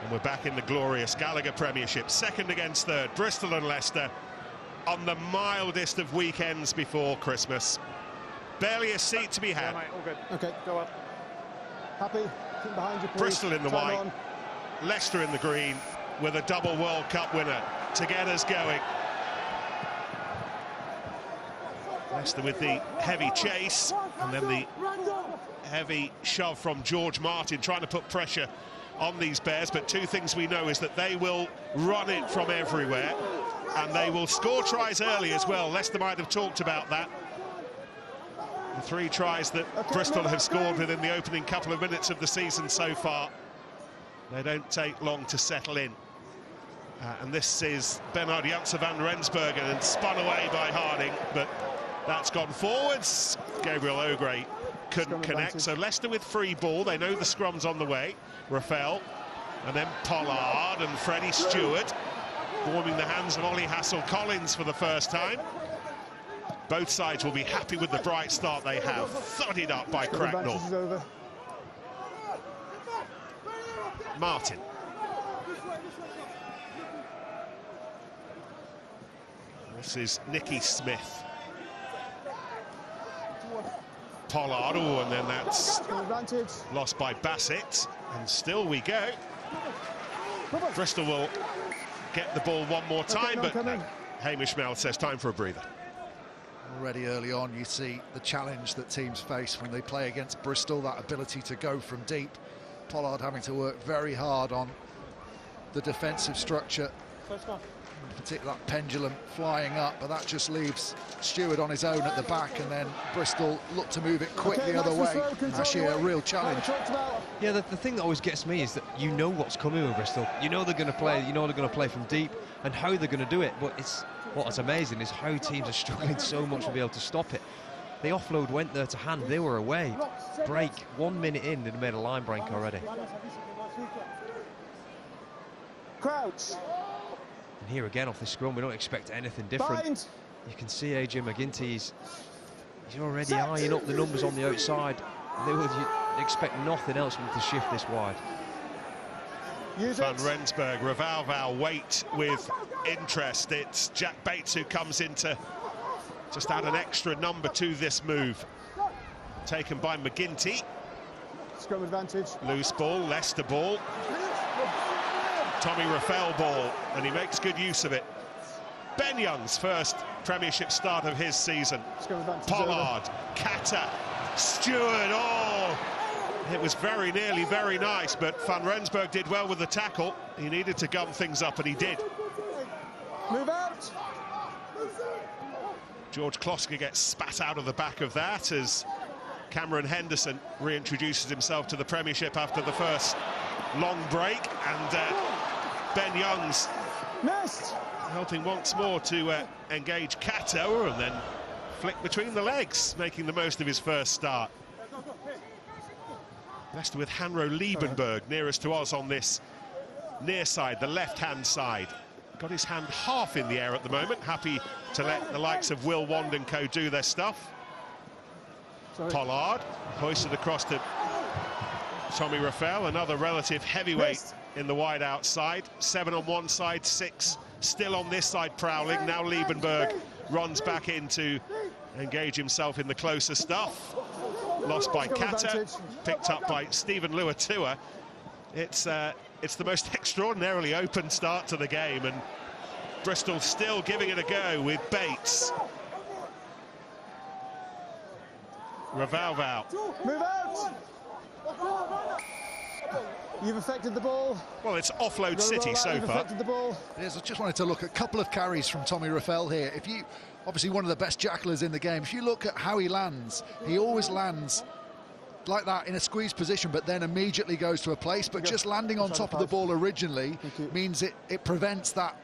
And we're back in the glorious Gallagher Premiership, second against third, Bristol and Leicester, on the mildest of weekends before Christmas. Barely a seat to be had. Yeah, mate, all good. Okay, go up. Happy? Keep behind you, please. Bristol in the Time white, on. Leicester in the green, with a double World Cup winner to get us going. Leicester with the heavy chase, and then the heavy shove from George Martin, trying to put pressure on these Bears. But two things we know is that they will run it from everywhere, and they will score tries early as well. Leicester might have talked about that. The 3 tries that Bristol have scored within the opening couple of minutes of the season so far, they don't take long to settle in. And this is Bernard Janse van Rensburgen, and spun away by Harding, but that's gone forwards. Gabriel Ogre couldn't connect, so Leicester with free ball. They know the scrum's on the way. Rafael, and then Pollard and Freddie Stewart warming the hands of Ollie Hassel-Collins for the first time. Both sides will be happy with the bright start they have. Thudded up by Cracknell. Martin. This is Nicky Smith. Pollard, oh, and then that's lost by Bassett, and still we go. Bristol will get the ball one more time, but Hamish Mel says time for a breather. Already early on, you see the challenge that teams face when they play against Bristol, that ability to go from deep. Pollard having to work very hard on the defensive structure, particularly that pendulum flying up, but that just leaves Stewart on his own at the back, and then Bristol look to move it quick the other way. Actually a real challenge. Yeah, the thing that always gets me is that you know what's coming with Bristol. You know they're going to play, you know they're going to play from deep, and how they're going to do it. But what's amazing is how teams are struggling so much to be able to stop it. The offload went there to hand, they were away. Break, 1 minute in, they'd made a line break already. Crouch. And here again off the scrum, we don't expect anything different. You can see AJ McGinty, he's already eyeing up the numbers on the outside. They would expect nothing else from them to shift this wide. Van Rensburg, Ravalval wait with interest. It's Jack Bates who comes in to just add an extra number to this move. Taken by McGinty. Scrum advantage. Loose ball, Leicester ball. Tommy Rafael ball, and he makes good use of it. Ben Young's first Premiership start of his season. Pollard, Kata, Stewart, oh! It was very nearly very nice, but Van Rensburg did well with the tackle. He needed to gum things up, and he did. Move out! George Kloska gets spat out of the back of that as Cameron Henderson reintroduces himself to the Premiership after the first long break, and Ben Young's helping once more to engage Kato, and then flick between the legs, making the most of his first start. Leicester with Hanro Liebenberg nearest to us on this near side, the left-hand side. Got his hand half in the air at the moment, happy to let the likes of Will Wand and co do their stuff. Pollard hoisted across to Tommy Rafael, another relative heavyweight in the wide outside. 7 on one side, 6 still on this side prowling. Now Liebenberg runs back in to engage himself in the closer stuff. Lost by Kata, picked up by Stephen Luatua. It's the most extraordinarily open start to the game, and Bristol still giving it a go with Bates. Ravalval. Move out! You've affected the ball. Well, it's offload city so far. The ball. Yes, I just wanted to look at a couple of carries from Tommy Rafael here. If you, obviously one of the best jacklers in the game, if you look at how he lands, he always lands like that in a squeeze position, but then immediately goes to a place. But just landing on top of the ball originally means it prevents that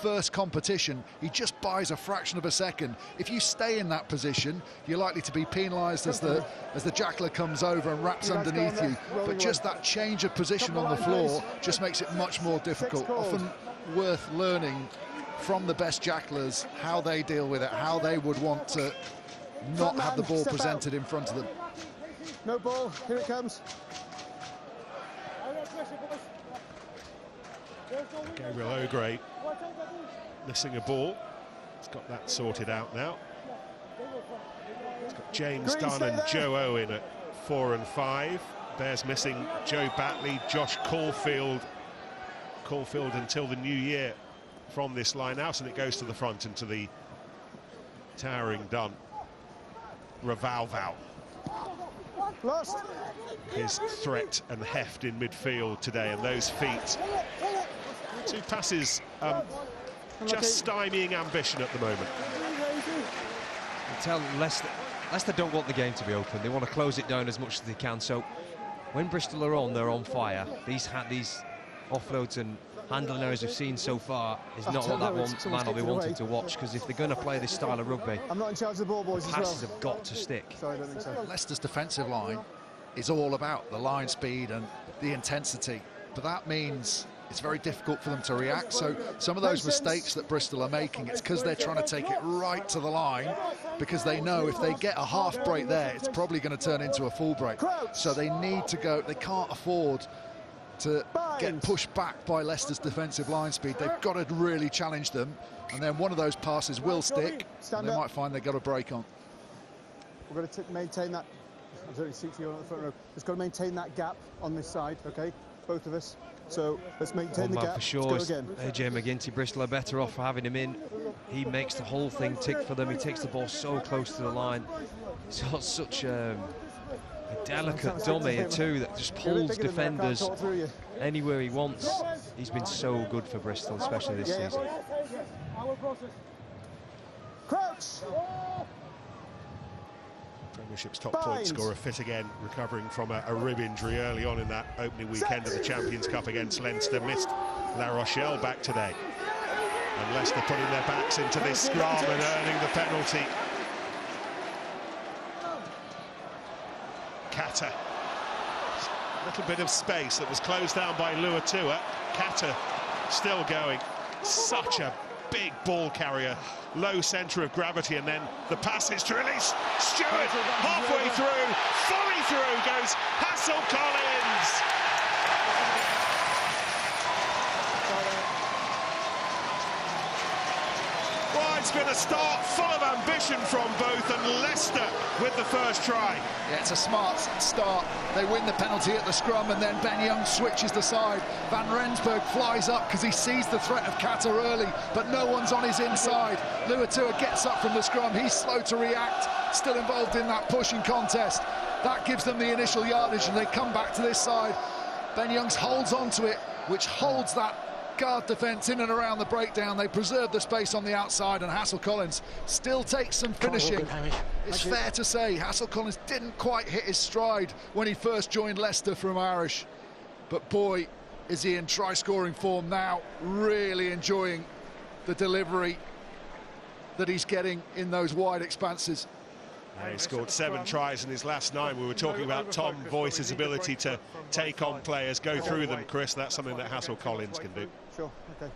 first competition. He just buys a fraction of a second. If you stay in that position, you're likely to be penalised as the jackler comes over and wraps underneath you. But just that change of position on the floor just makes it much more difficult. Often worth learning from the best jacklers how they deal with it, how they would want to not have the ball presented in front of them. No ball, here it comes. Gabriel O'Gray missing a ball. He's got that sorted out now. He's got James Dunn and Joe Owen at 4 and 5. Bears missing Joe Batley, Josh Caulfield until the new year from this line out, and it goes to the front into the towering Dunn. Ravalval. His threat and heft in midfield today, and those feet. 2 passes just stymieing ambition at the moment. You tell Leicester don't want the game to be open. They want to close it down as much as they can. So when Bristol are on, they're on fire. These offloads and handling errors we've seen so far is not what that man will be wanting to watch, because if they're going to play this style of rugby, I'm not in charge of the ball, boys, passes have got to stick. Sorry, I don't think so. Leicester's defensive line is all about the line speed and the intensity, but that means it's very difficult for them to react. So some of those mistakes that Bristol are making, it's because they're trying to take it right to the line, because they know if they get a half break there, it's probably going to turn into a full break. So they need to go, they can't afford to get pushed back by Leicester's defensive line speed. They've got to really challenge them, and then one of those passes will stick, and they might find they've got a break on. We've got to maintain that. There's only 6 here on the front row. We've got to maintain that gap on this side, okay? Both of us. So let's maintain the gap. For sure, let's go again. AJ McGinty, Bristol are better off for having him in. He makes the whole thing tick for them. He takes the ball so close to the line. He's got such a delicate dummy too that just pulls defenders anywhere he wants. He's been so good for Bristol, especially this season. Crouch. Premiership's top point scorer fit again, recovering from a rib injury early on in that opening weekend of the Champions Cup against Leinster. Missed La Rochelle back today. And Leicester putting their backs into this scrum and earning the penalty. Kata. A little bit of space that was closed down by Luatua. Kata still going. Such a big ball carrier, low centre of gravity, and then the pass is to release Stewart. Halfway through, fully through goes Hassel Collins. Well, it's been a start full of ambition from both, and Leicester with the first try. Yeah, it's a smart start. They win the penalty at the scrum, and then Ben Young switches the side. Van Rensburg flies up because he sees the threat of Kata early, but no one's on his inside. Luatua gets up from the scrum. He's slow to react, still involved in that pushing contest. That gives them the initial yardage, and they come back to this side. Ben Youngs holds onto it, which holds that guard defence in and around the breakdown. They preserve the space on the outside, and Hassel Collins still takes some finishing. It's fair to say Hassel Collins didn't quite hit his stride when he first joined Leicester from Irish, but boy, is he in try-scoring form now, really enjoying the delivery that he's getting in those wide expanses. Yeah, he scored 7 tries in his last 9. We were talking about Tom Voice's ability to take on players, go through them, Chris. That's something that Hassel Collins can do. Sure, okay.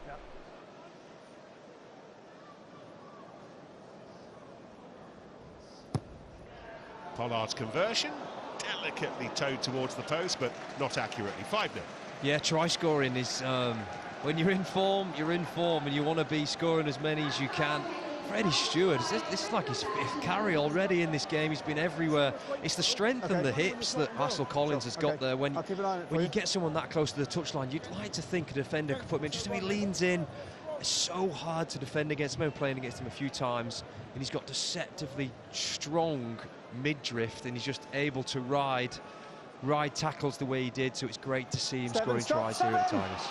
Pollard's conversion, delicately towed towards the post, but not accurately. 5-0. Yeah, try scoring is, when you're in form, and you want to be scoring as many as you can. Freddie Stewart, this is like his 5th carry already in this game. He's been everywhere. It's the strength and the hips that Hassel Collins has got there. When you get someone that close to the touchline, you'd like to think a defender could put him in. Just so he leans in. It's so hard to defend against him. I'm playing against him a few times, and he's got deceptively strong mid-drift, and he's just able to ride tackles the way he did. So it's great to see him scoring tries here at the Tigers.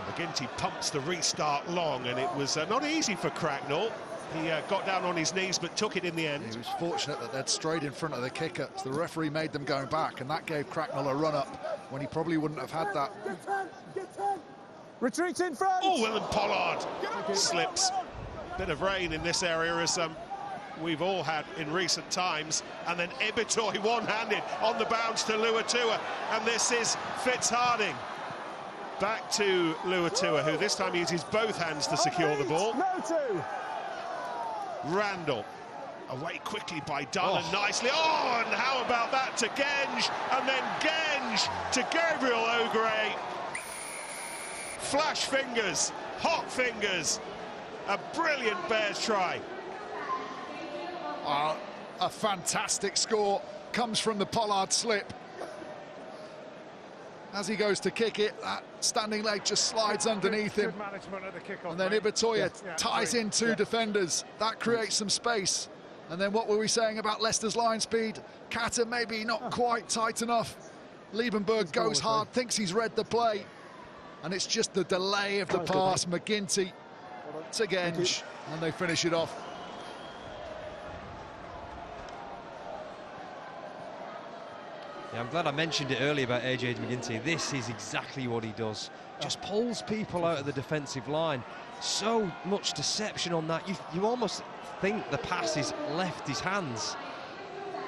McGinty pumps the restart long, and it was not easy for Cracknell. He got down on his knees but took it in the end. He was fortunate that they'd strayed in front of the kicker, so the referee made them go back, and that gave Cracknell a run-up when he probably wouldn't have had that. Retreat in front! Oh, Willem Pollard slips. Bit of rain in this area, as we've all had in recent times, and then Ibitoy one-handed on the bounce to Luatua, and this is Fitzharding. Back to Luatua, who this time uses both hands to secure the ball. Randall, away quickly by Dunn, and nicely. Oh, and how about that to Genge, and then Genge to Gabriel O'Gray. Flash fingers, hot fingers. A brilliant Bears try. A fantastic score comes from the Pollard slip. As he goes to kick it, that standing leg just slides underneath him. And then Ibitoye ties in two defenders. That creates some space. And then what were we saying about Leicester's line speed? Kata maybe not quite tight enough. Liebenberg goes hard, thinks he's read the play. And it's just the delay of the pass. McGinty to Genge, and they finish it off. Yeah, I'm glad I mentioned it earlier about AJ McGinty. This is exactly what he does. Just pulls people out of the defensive line. So much deception on that. You almost think the pass is left his hands.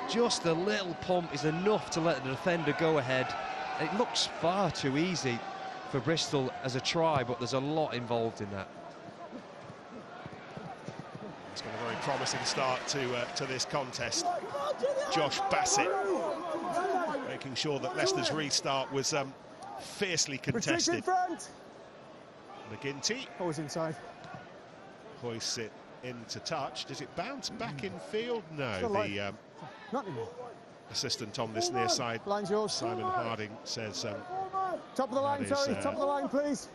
Just a little pump is enough to let the defender go ahead. It looks far too easy for Bristol as a try, but there's a lot involved in that. It's got a very promising start to this contest. Josh Bassett making sure that Leicester's restart was fiercely contested. McGinty always inside. Hoists it into touch. Does it bounce back in field? No, the not anymore. assistant on this near side, Line's yours. Simon Harding, says Top of the line, sorry, top of the line, please.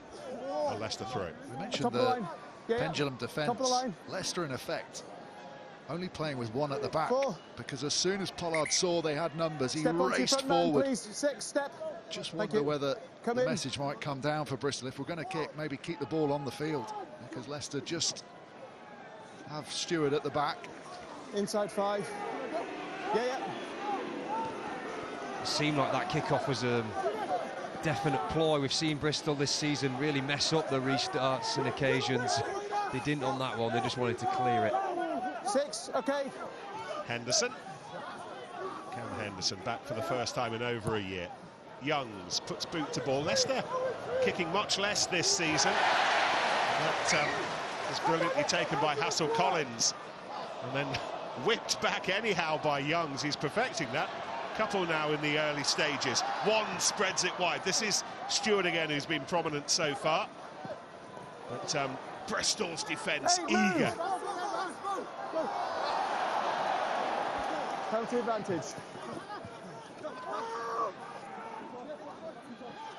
a Leicester throw. We mentioned the pendulum defence. Top of the line. Leicester, in effect, only playing with one at the back, 4. because as soon as Pollard saw they had numbers, he Step onto your raced front man, forward. please. 6, step. Just Thank wonder you. whether Come the in. message might come down for Bristol. If we're going to kick, maybe keep the ball on the field, because Leicester just have Stewart at the back. Inside 5. Yeah. It seemed like that kickoff was a definite ploy. We've seen Bristol this season really mess up the restarts and occasions. They didn't on that one, they just wanted to clear it. 6, okay. Henderson. Cam Henderson back for the first time in over a year. Youngs puts boot to ball. Leicester kicking much less this season. That is brilliantly taken by Hassel Collins. And then whipped back anyhow by Youngs. He's perfecting that. Couple now in the early stages. One spreads it wide. This is Stewart again, who's been prominent so far. But Bristol's defence eager. Penalty advantage.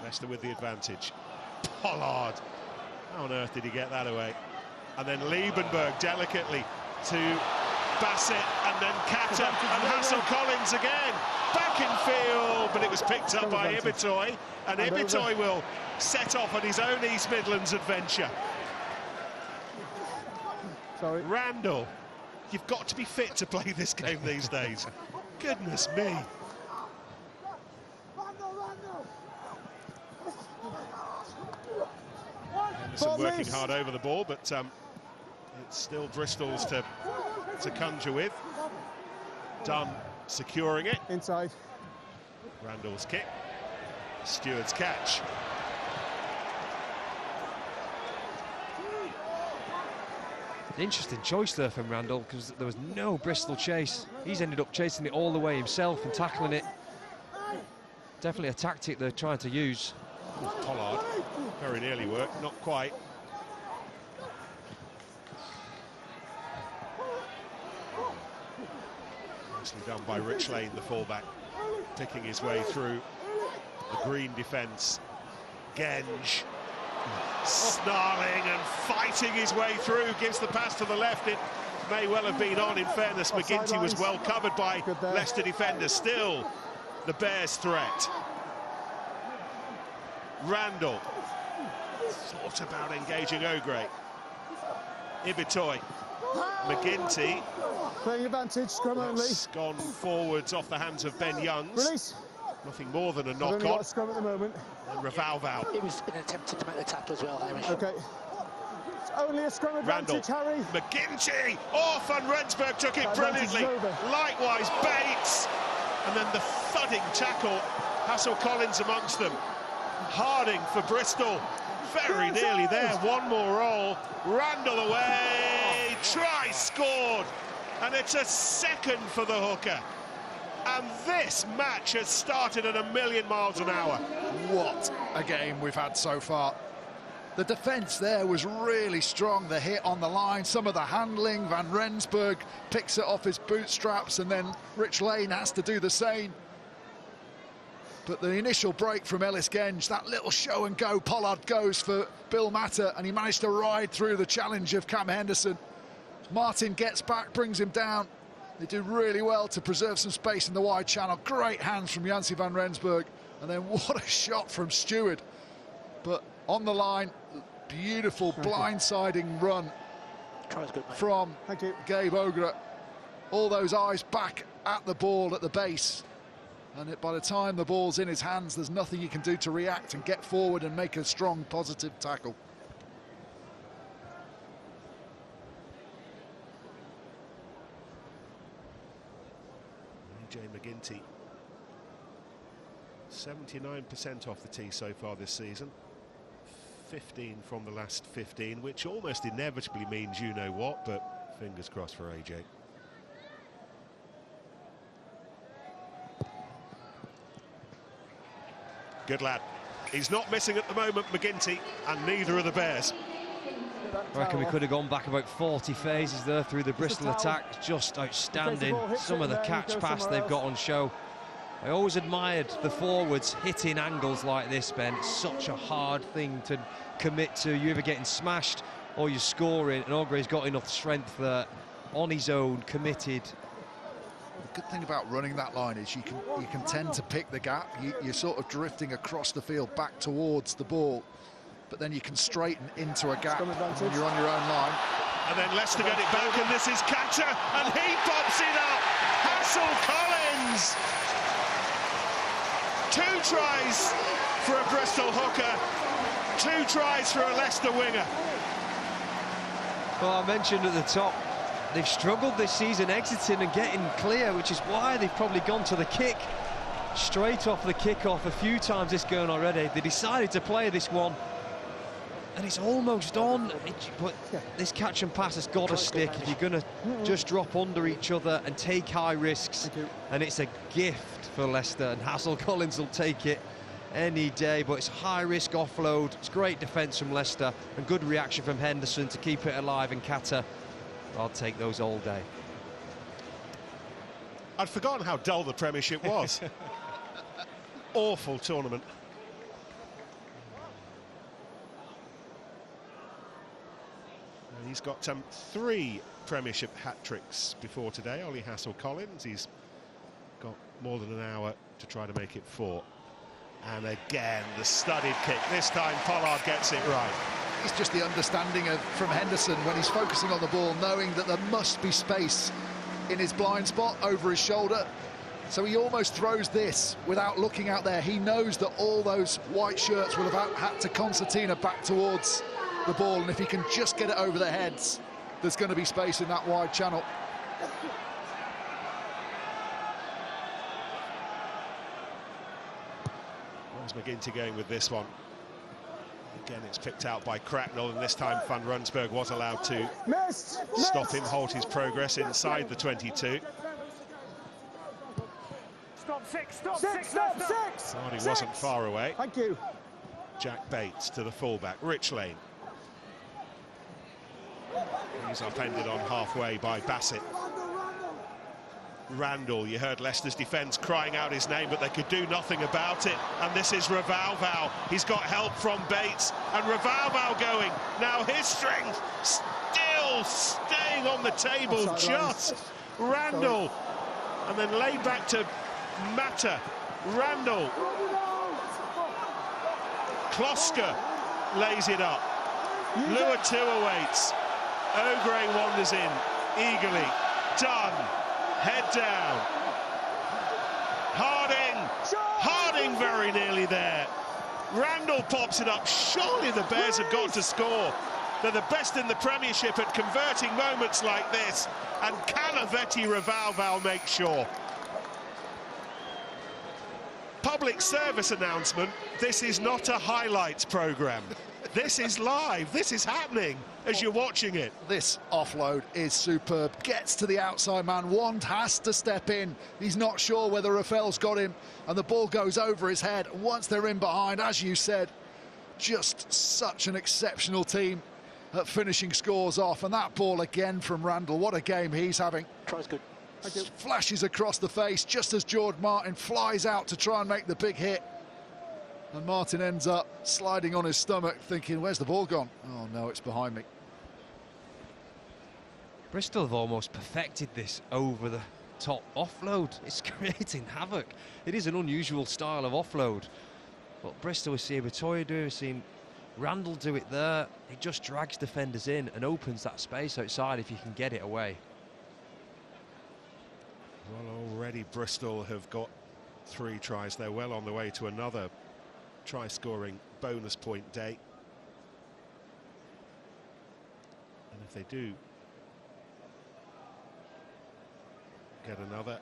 Leicester with the advantage. Pollard. How on earth did he get that away? And then Liebenberg delicately to Bassett, and then Kata and Hassel Collins again. Back in field, but it was picked up by Ibitoye, and Ibitoye will set off on his own East Midlands adventure. Sorry. Randall, you've got to be fit to play this game these days. Goodness me. Henderson working hard over the ball, but it's still Bristol's to conjure with. Dunn securing it. Inside. Randall's kick. Stewart's catch. An interesting choice there from Randall, because there was no Bristol chase. He's ended up chasing it all the way himself and tackling it. Definitely a tactic they're trying to use. Pollard, very nearly worked, not quite. Nicely done by Rich Lane, the fullback, picking his way through the green defence. Genge snarling and fighting his way through, gives the pass to the left. It may well have been on, in fairness. McGinty was well covered by Leicester defenders. Still the Bears' threat. Randall thought about engaging O'Gray. Ibitoye. McGinty. Playing advantage, scrum only. Gone forwards off the hands of Ben Youngs. Release. Nothing more than a Only got knock-on. a scrum at the moment. And Ravalval. It was an attempt to make the tackle as well, Irish. Okay. It's only a scrum advantage, Harry. McGinty off, and Rensburg took it brilliantly. Likewise, Bates. And then the thudding tackle. Hassel Collins amongst them. Harding for Bristol. Very nearly there. One more roll. Randall away. Try scored. And it's a second for the hooker. And this match has started at 1,000,000 miles an hour. What a game we've had so far. The defence there was really strong. The hit on the line, some of the handling. Van Rensburg picks it off his bootstraps, and then Rich Lane has to do the same. But the initial break from Ellis Genge, that little show and go, Pollard goes for Bill Matter, and he managed to ride through the challenge of Cam Henderson. Martin gets back, brings him down. They do really well to preserve some space in the wide channel. Great hands from Jancy van Rensburg. And then what a shot from Stewart. But on the line, beautiful blindsiding run from Gabe Ogre. All those eyes back at the ball at the base. And by the time the ball's in his hands, there's nothing he can do to react and get forward and make a strong, positive tackle. AJ McGinty, 79% off the tee so far this season. 15 from the last 15, which almost inevitably means you know what, but fingers crossed for AJ. Good lad. He's not missing at the moment, McGinty, and neither are the Bears. I reckon we could have gone back about 40 phases there through the Bristol attack. Just outstanding. Some of the catch pass they've got on show. I always admired the forwards hitting angles like this, Ben. It's such a hard thing to commit to. You're either getting smashed or you're scoring, and Ogre's got enough strength there on his own, committed. The good thing about running that line is you can tend to pick the gap. You're sort of drifting across the field back towards the ball, but then you can straighten into a gap when you're on your own line. And then Leicester get it back, and this is Catcher, and he pops it up. Hassel Collins. 2 tries for a Bristol hooker, 2 tries for a Leicester winger. Well, I mentioned at the top, they've struggled this season exiting and getting clear, which is why they've probably gone to the kick straight off the kick-off a few times this game already. They decided to play this one, and it's almost on. But this catch and pass has got to stick if you're going to just drop under each other and take high risks. And it's a gift for Leicester, and Hassel Collins will take it any day. But it's high-risk offload. It's great defence from Leicester and good reaction from Henderson to keep it alive, and Kata, I'll take those all day. I'd forgotten how dull the Premiership was. Awful tournament. And he's got 3 Premiership hat-tricks before today, Ollie Hassel Collins. He's got more than an hour to try to make it 4. And again, the studied kick. This time Pollard gets it right. It's just the understanding from Henderson when he's focusing on the ball, knowing that there must be space in his blind spot over his shoulder. So he almost throws this without looking out there. He knows that all those white shirts will have had to concertina back towards the ball, and if he can just get it over their heads, there's going to be space in that wide channel. Where's McGinty going with this one? Again, it's picked out by Cracknell, and this time Van Rensburg was allowed to stop him, halt his progress inside the 22. Stop, Hardy wasn't far away. Thank you. Jack Bates to the fullback, Rich Lane. He's upended on halfway by Bassett. Randall, you heard Leicester's defence crying out his name, but they could do nothing about it. And this is Revalval. He's got help from Bates, and Revalval going. Now his strength still staying on the table, just Randall. And then laid back to Matter. Randall. Kloska lays it up. Lua 2 awaits. Ogre wanders in eagerly. Done. Head down. Harding very nearly there. Randall pops it up. Surely the Bears have got to score. They're the best in the Premiership at converting moments like this, and Calavetti Revalval makes sure. Public service announcement, this is not a highlights programme. This is live, this is happening as you're watching it. This offload is superb. Gets to the outside man. Wand has to step in. He's not sure whether Rafael's got him, and the ball goes over his head. Once they're in behind, as you said, just such an exceptional team at finishing scores off, and that ball again from Randall. What a game he's having. Tries good. Flashes across the face just as George Martin flies out to try and make the big hit, and Martin ends up sliding on his stomach thinking, where's the ball gone? Oh no, it's behind me. Bristol have almost perfected this over the top offload. It's creating havoc. It is an unusual style of offload, but Bristol, we see Batoya do it, we've seen Randall do it there. He just drags defenders in and opens that space outside if you can get it away. Well, already Bristol have got 3 tries. They're well on the way to another try-scoring bonus point day. And if they do get another,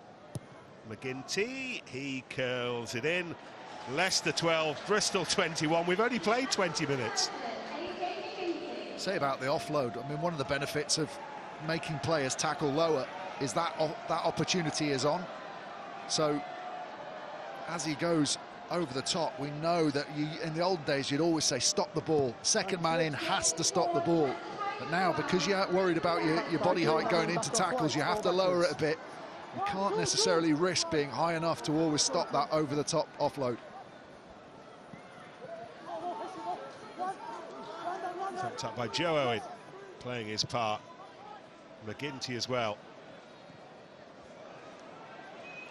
McGinty, he curls it in. Leicester 12, Bristol 21. We've only played 20 minutes. Say about the offload, I mean, one of the benefits of making players tackle lower is that that opportunity is on. So as he goes over the top, we know that in the old days you'd always say stop the ball, second man in has to stop the ball, but now because you're worried about your body height going into tackles, you have to lower it a bit. You can't necessarily risk being high enough to always stop that over the top offload. Trapped up by Joe Owen, playing his part. McGinty as well.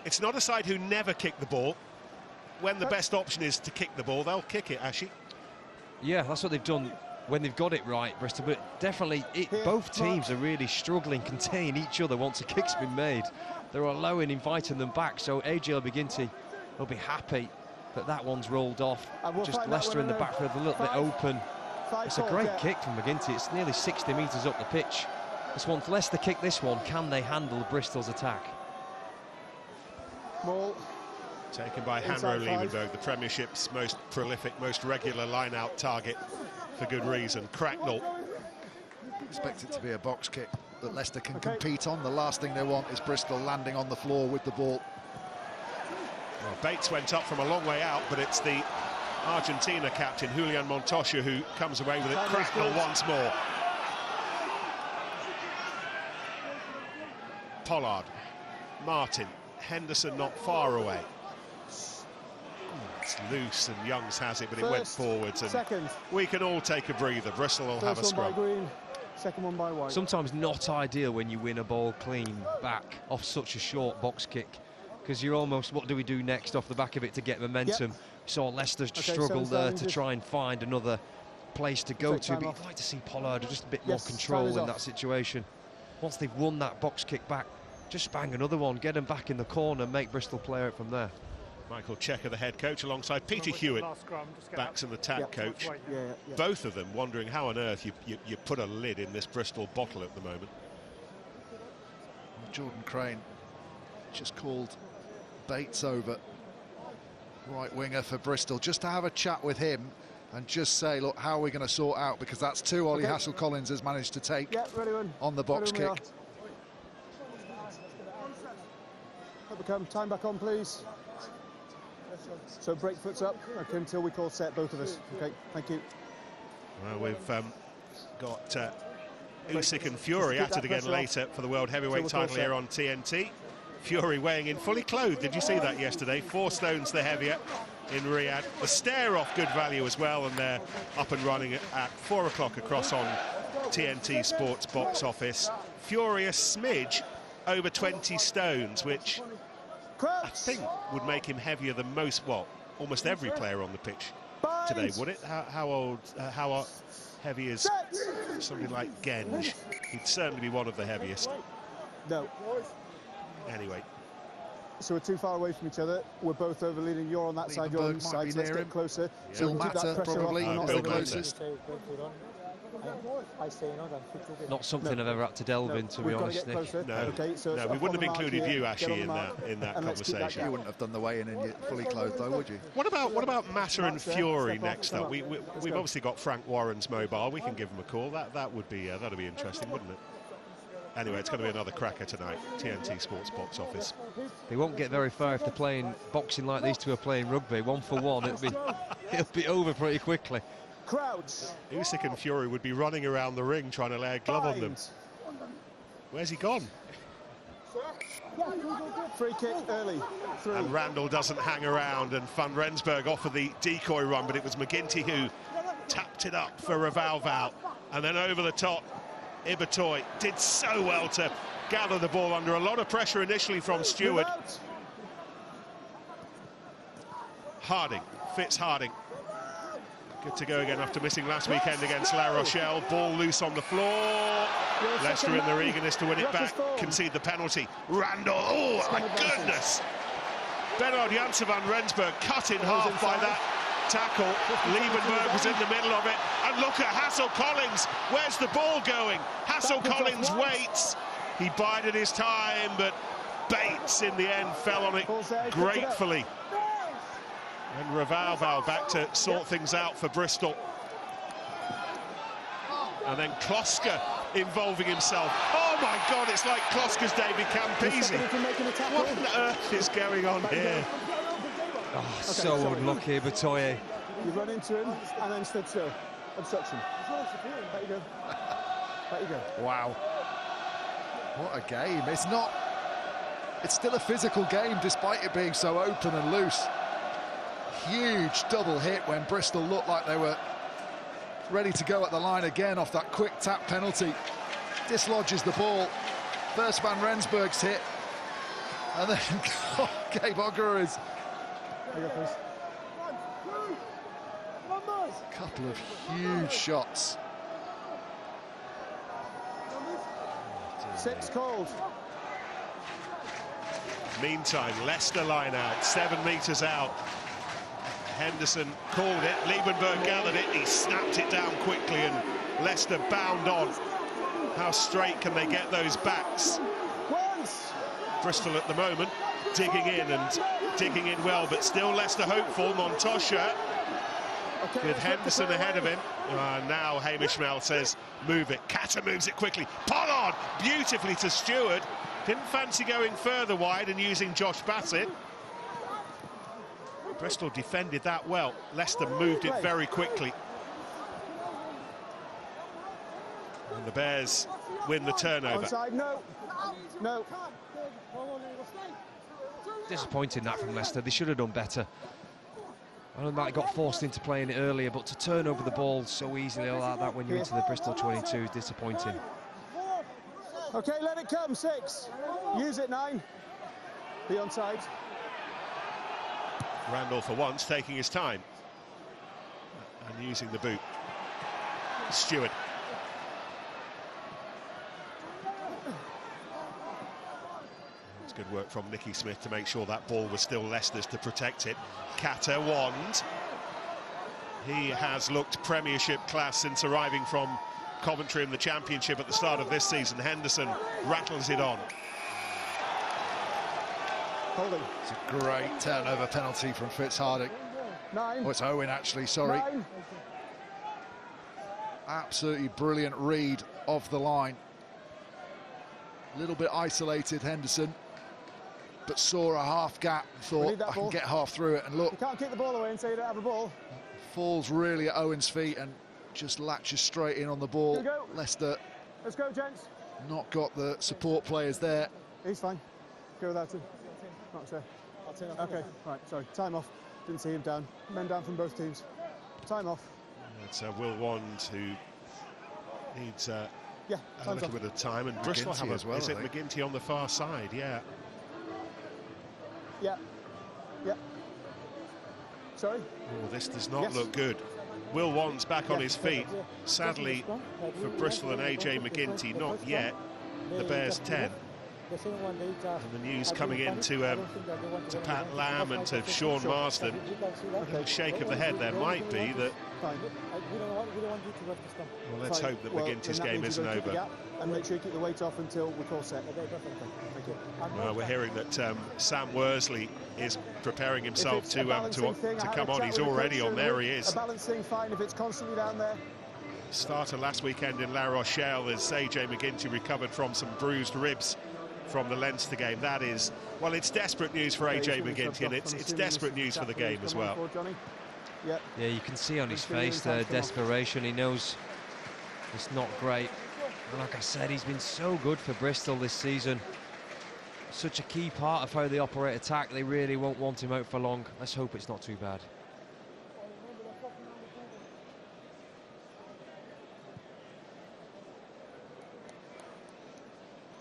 It's not a side who never kick the ball. When the best option is to kick the ball, they'll kick it, Ashy. Yeah, that's what they've done when they've got it right, Bristol. But definitely, both teams are really struggling, contain each other once a kick's been made. They're allowing, inviting them back. So AJ McGinty will be happy that that one's rolled off. Just Leicester in the backfield a little bit open. It's a great kick from McGinty. It's nearly 60 metres up the pitch. This one, Leicester kick this one. Can they handle Bristol's attack? Ball. Taken by Hanro Liebenberg, the Premiership's most prolific, most regular line-out target, for good reason. Cracknell. Expect it to be a box kick that Leicester can compete on. The last thing they want is Bristol landing on the floor with the ball. Well, Bates went up from a long way out, but it's the Argentina captain, Julian Montoya, who comes away with it. Cracknell once more. Pollard, Martin, Henderson not far away. It's loose and Youngs has it, but it went forwards, and we can all take a breather. Bristol will have a scrum. Green, second one by White. Sometimes not ideal when you win a ball clean back off such a short box kick, because you're almost, what do we do next off the back of it to get momentum? Yep. Saw Leicester struggle there to try and find another place to go to, but you'd like to see Pollard just a bit more control in that situation. Once they've won that box kick back, just bang another one, get them back in the corner, make Bristol play out from there. Michael Checker, the head coach, alongside Peter Hewitt, backs and attack coach. Both of them wondering how on earth you put a lid in this Bristol bottle at the moment. Jordan Crane just called Bates over, right winger for Bristol, just to have a chat with him and just say, look, how are we going to sort out, because that's 2 Ollie Hassel-Collins has managed to take on the box kick. Time back on, please. So break foots up, okay, until we call set, both of us. Okay, thank you. Well, we've got Usyk and Fury at it again later for the World Heavyweight title here on TNT. Fury weighing in fully clothed. Did you see that yesterday? 4 stones the heavier in Riyadh. The stare off good value as well, and they're up and running at 4 o'clock across on TNT Sports box office. Fury a smidge over 20 stones, which I think would make him heavier than most, well, almost every player on the pitch today, would it? How heavy is somebody like Genge? He'd certainly be one of the heaviest. No. Anyway. So we're too far away from each other. We're both overleading. You're on that side, you're on this side. So let's get closer. Yeah. So Matter probably not the closest. Not something I've ever had to delve in, to be honest, Nick. No, we wouldn't have included you, Ashley, in that conversation. You wouldn't have done the weigh-in and you're fully clothed, though, would you? What about Matter and Fury next up? We've obviously got Frank Warren's mobile. We can give him a call. That'd be interesting, wouldn't it? Anyway, it's going to be another cracker tonight. TNT Sports box office. They won't get very far if they're playing boxing like these two are playing rugby. 1 for 1, it'll be over pretty quickly. Crouch. Usyk and Fury would be running around the ring trying to lay a glove on them. Where's he gone? Free kick early. Through. And Randall doesn't hang around, and Van Rensburg offered the decoy run, but it was McGinty who tapped it up for Ravalval. And then over the top, Ibatoy did so well to gather the ball under a lot of pressure initially from Stewart. Harding, Harding. Good to go again after missing last weekend against La Rochelle. Ball loose on the floor. Leicester in their eagerness to win it back concede the penalty. Randall, oh my goodness! Bernard Janssen van Rensburg cut in half by that tackle. Liebenberg was in the middle of it. And look at Hassel-Collins. Where's the ball going? Hassel-Collins waits. He bided his time, but Bates in the end fell on it gratefully. And Ravalval back to sort things out for Bristol. And then Kloska involving himself. Oh my God, it's like Kloska's David Campese. What on earth is going on here? Oh, so unlucky, Batoye. You run into him and then stood still. Obstruction. There you go. There you go. Wow. What a game. It's still a physical game despite it being so open and loose. Huge double hit when Bristol looked like they were ready to go at the line again off that quick tap penalty. Dislodges the ball. First Van Rensburg's hit, and then Gabe Ogura. A couple of huge shots. 6 called. Meantime, Leicester line out, 7 metres out. Henderson called it, Liebenberg gathered it, he snapped it down quickly and Leicester bound on. How straight can they get those backs? Bristol at the moment digging in and digging in well, but still Leicester hopeful. Montosha with Henderson ahead of him. Now Hamish Mel says move it. Catter moves it quickly. Pollard beautifully to Stewart. Didn't fancy going further wide and using Josh Bassett. Bristol defended that well. Leicester moved it very quickly. And the Bears win the turnover. Onside, no. No. Disappointing that from Leicester. They should have done better. I don't know, they got forced into playing it earlier, but to turn over the ball so easily like that when you're into the Bristol 22 is disappointing. Okay, let it come, 6. Use it, 9. Be onside. Randall for once taking his time and using the boot. Stewart. It's good work from Nicky Smith to make sure that ball was still Leicester's to protect it. Catter wand. He has looked Premiership class since arriving from Coventry in the Championship at the start of this season. Henderson rattles it on. Holding. It's a great turnover penalty from Harding. 9. Oh, it's Owen actually, sorry. 9. Absolutely brilliant read of the line. A little bit isolated, Henderson, but saw a half gap and thought, I can get half through it. And look, you can't kick the ball away and say you don't have a ball. Falls really at Owen's feet and just latches straight in on the ball. Leicester, let's go, gents. Not got the support players there. He's fine. Go without him. Not sure. Okay, right, sorry. Time off. Didn't see him down. Men down from both teams. Time off. It's Will Wand who needs a little bit of time, and Bristol have as well. Is it McGinty on the far side? Yeah. Yeah. Yeah. Sorry? Oh, this does not look good. Will Wand's back on his feet. Sadly for Bristol and AJ McGinty, not yet. The Bears 10. And the news coming in to Pat Lamb and to Sean Marsden. A little shake of the head there might be that. Well, let's hope that McGinty's game isn't over. And make sure you keep the weight off until we call set. Thank you. Well, we're hearing that Sam Worsley is preparing himself to come on. He's already on. There he is. A balancing fine if it's constantly down there. Starter last weekend in La Rochelle as AJ McGinty recovered from some bruised ribs from the Leinster game. That is, well, it's desperate news for AJ McGinty, and it's desperate news for the game as well. Yeah. Yeah, you can see on his face the desperation. He knows it's not great. And like I said, he's been so good for Bristol this season. Such a key part of how they operate attack. They really won't want him out for long. Let's hope it's not too bad.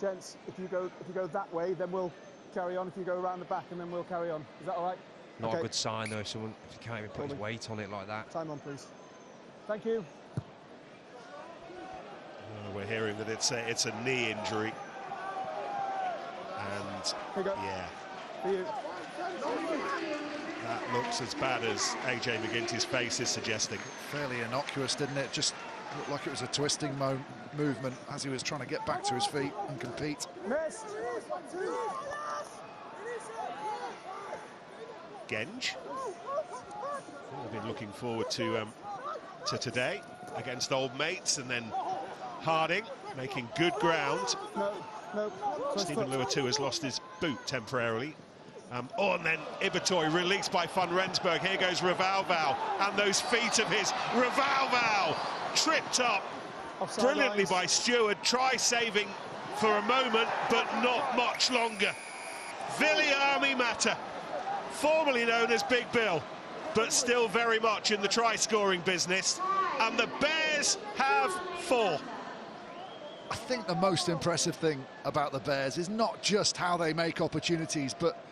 Gents, if you go that way, then we'll carry on. If you go around the back, and then we'll carry on. Is that all right? Not a good sign though. If you can't even put his weight on it like that. Time on, please. Thank you. We're hearing that it's a knee injury, and yeah, that looks as bad as AJ McGinty's face is suggesting. Fairly innocuous, didn't it? Just looked like it was a twisting movement as he was trying to get back to his feet and compete. Missed. Genge. I've been looking forward to today against old mates, and then Harding making good ground. No. Stephen Luatu has lost his boot temporarily. And then Ibitoy released by Van Rensburg. Here goes Revalval, and those feet of his. Revalval tripped up Offside brilliantly lines. by Stewart. Try saving for a moment, but not much longer. Viliami Mata, formerly known as Big Bill, but still very much in the try-scoring business. And the Bears have 4. I think the most impressive thing about the Bears is not just how they make opportunities, but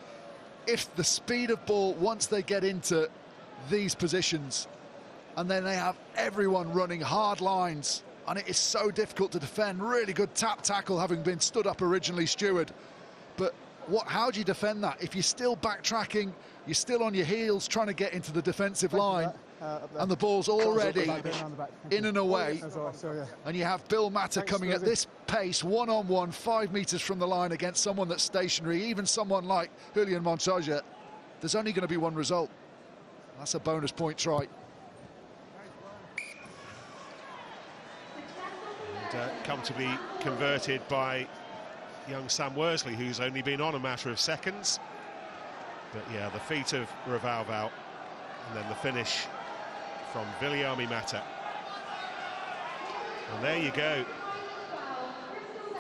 if the speed of ball, once they get into these positions, and then they have everyone running hard lines, and it is so difficult to defend. Really good tap tackle, having been stood up originally, Stewart. But how do you defend that? If you're still backtracking, you're still on your heels trying to get into the defensive line, and the ball's already in and away, and you have Bill Mata coming at this pace, one-on-one, 5 metres from the line against someone that's stationary, even someone like Julian Montoya, there's only going to be one result. That's a bonus point try. And come to be converted by young Sam Worsley, who's only been on a matter of seconds. But yeah, the feet of Revalval, and then the finish from Viliami Mata. And there you go.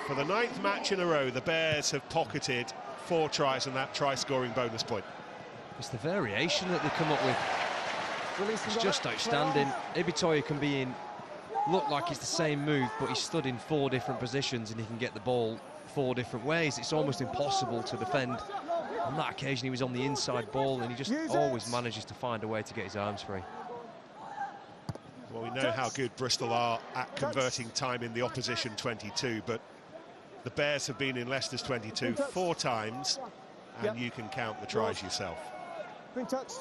For the 9th match in a row, the Bears have pocketed 4 tries and that try-scoring bonus point. It's the variation that they come up with. It's just outstanding. Ibitoy can be in, look like it's the same move, but he's stood in 4 different positions and he can get the ball 4 different ways. It's almost impossible to defend. On that occasion, he was on the inside ball, and he just always manages to find a way to get his arms free. Well, we know how good Bristol are at converting time in the opposition 22, but the Bears have been in Leicester's 22 4 times, and you can count the tries yourself. Been touched.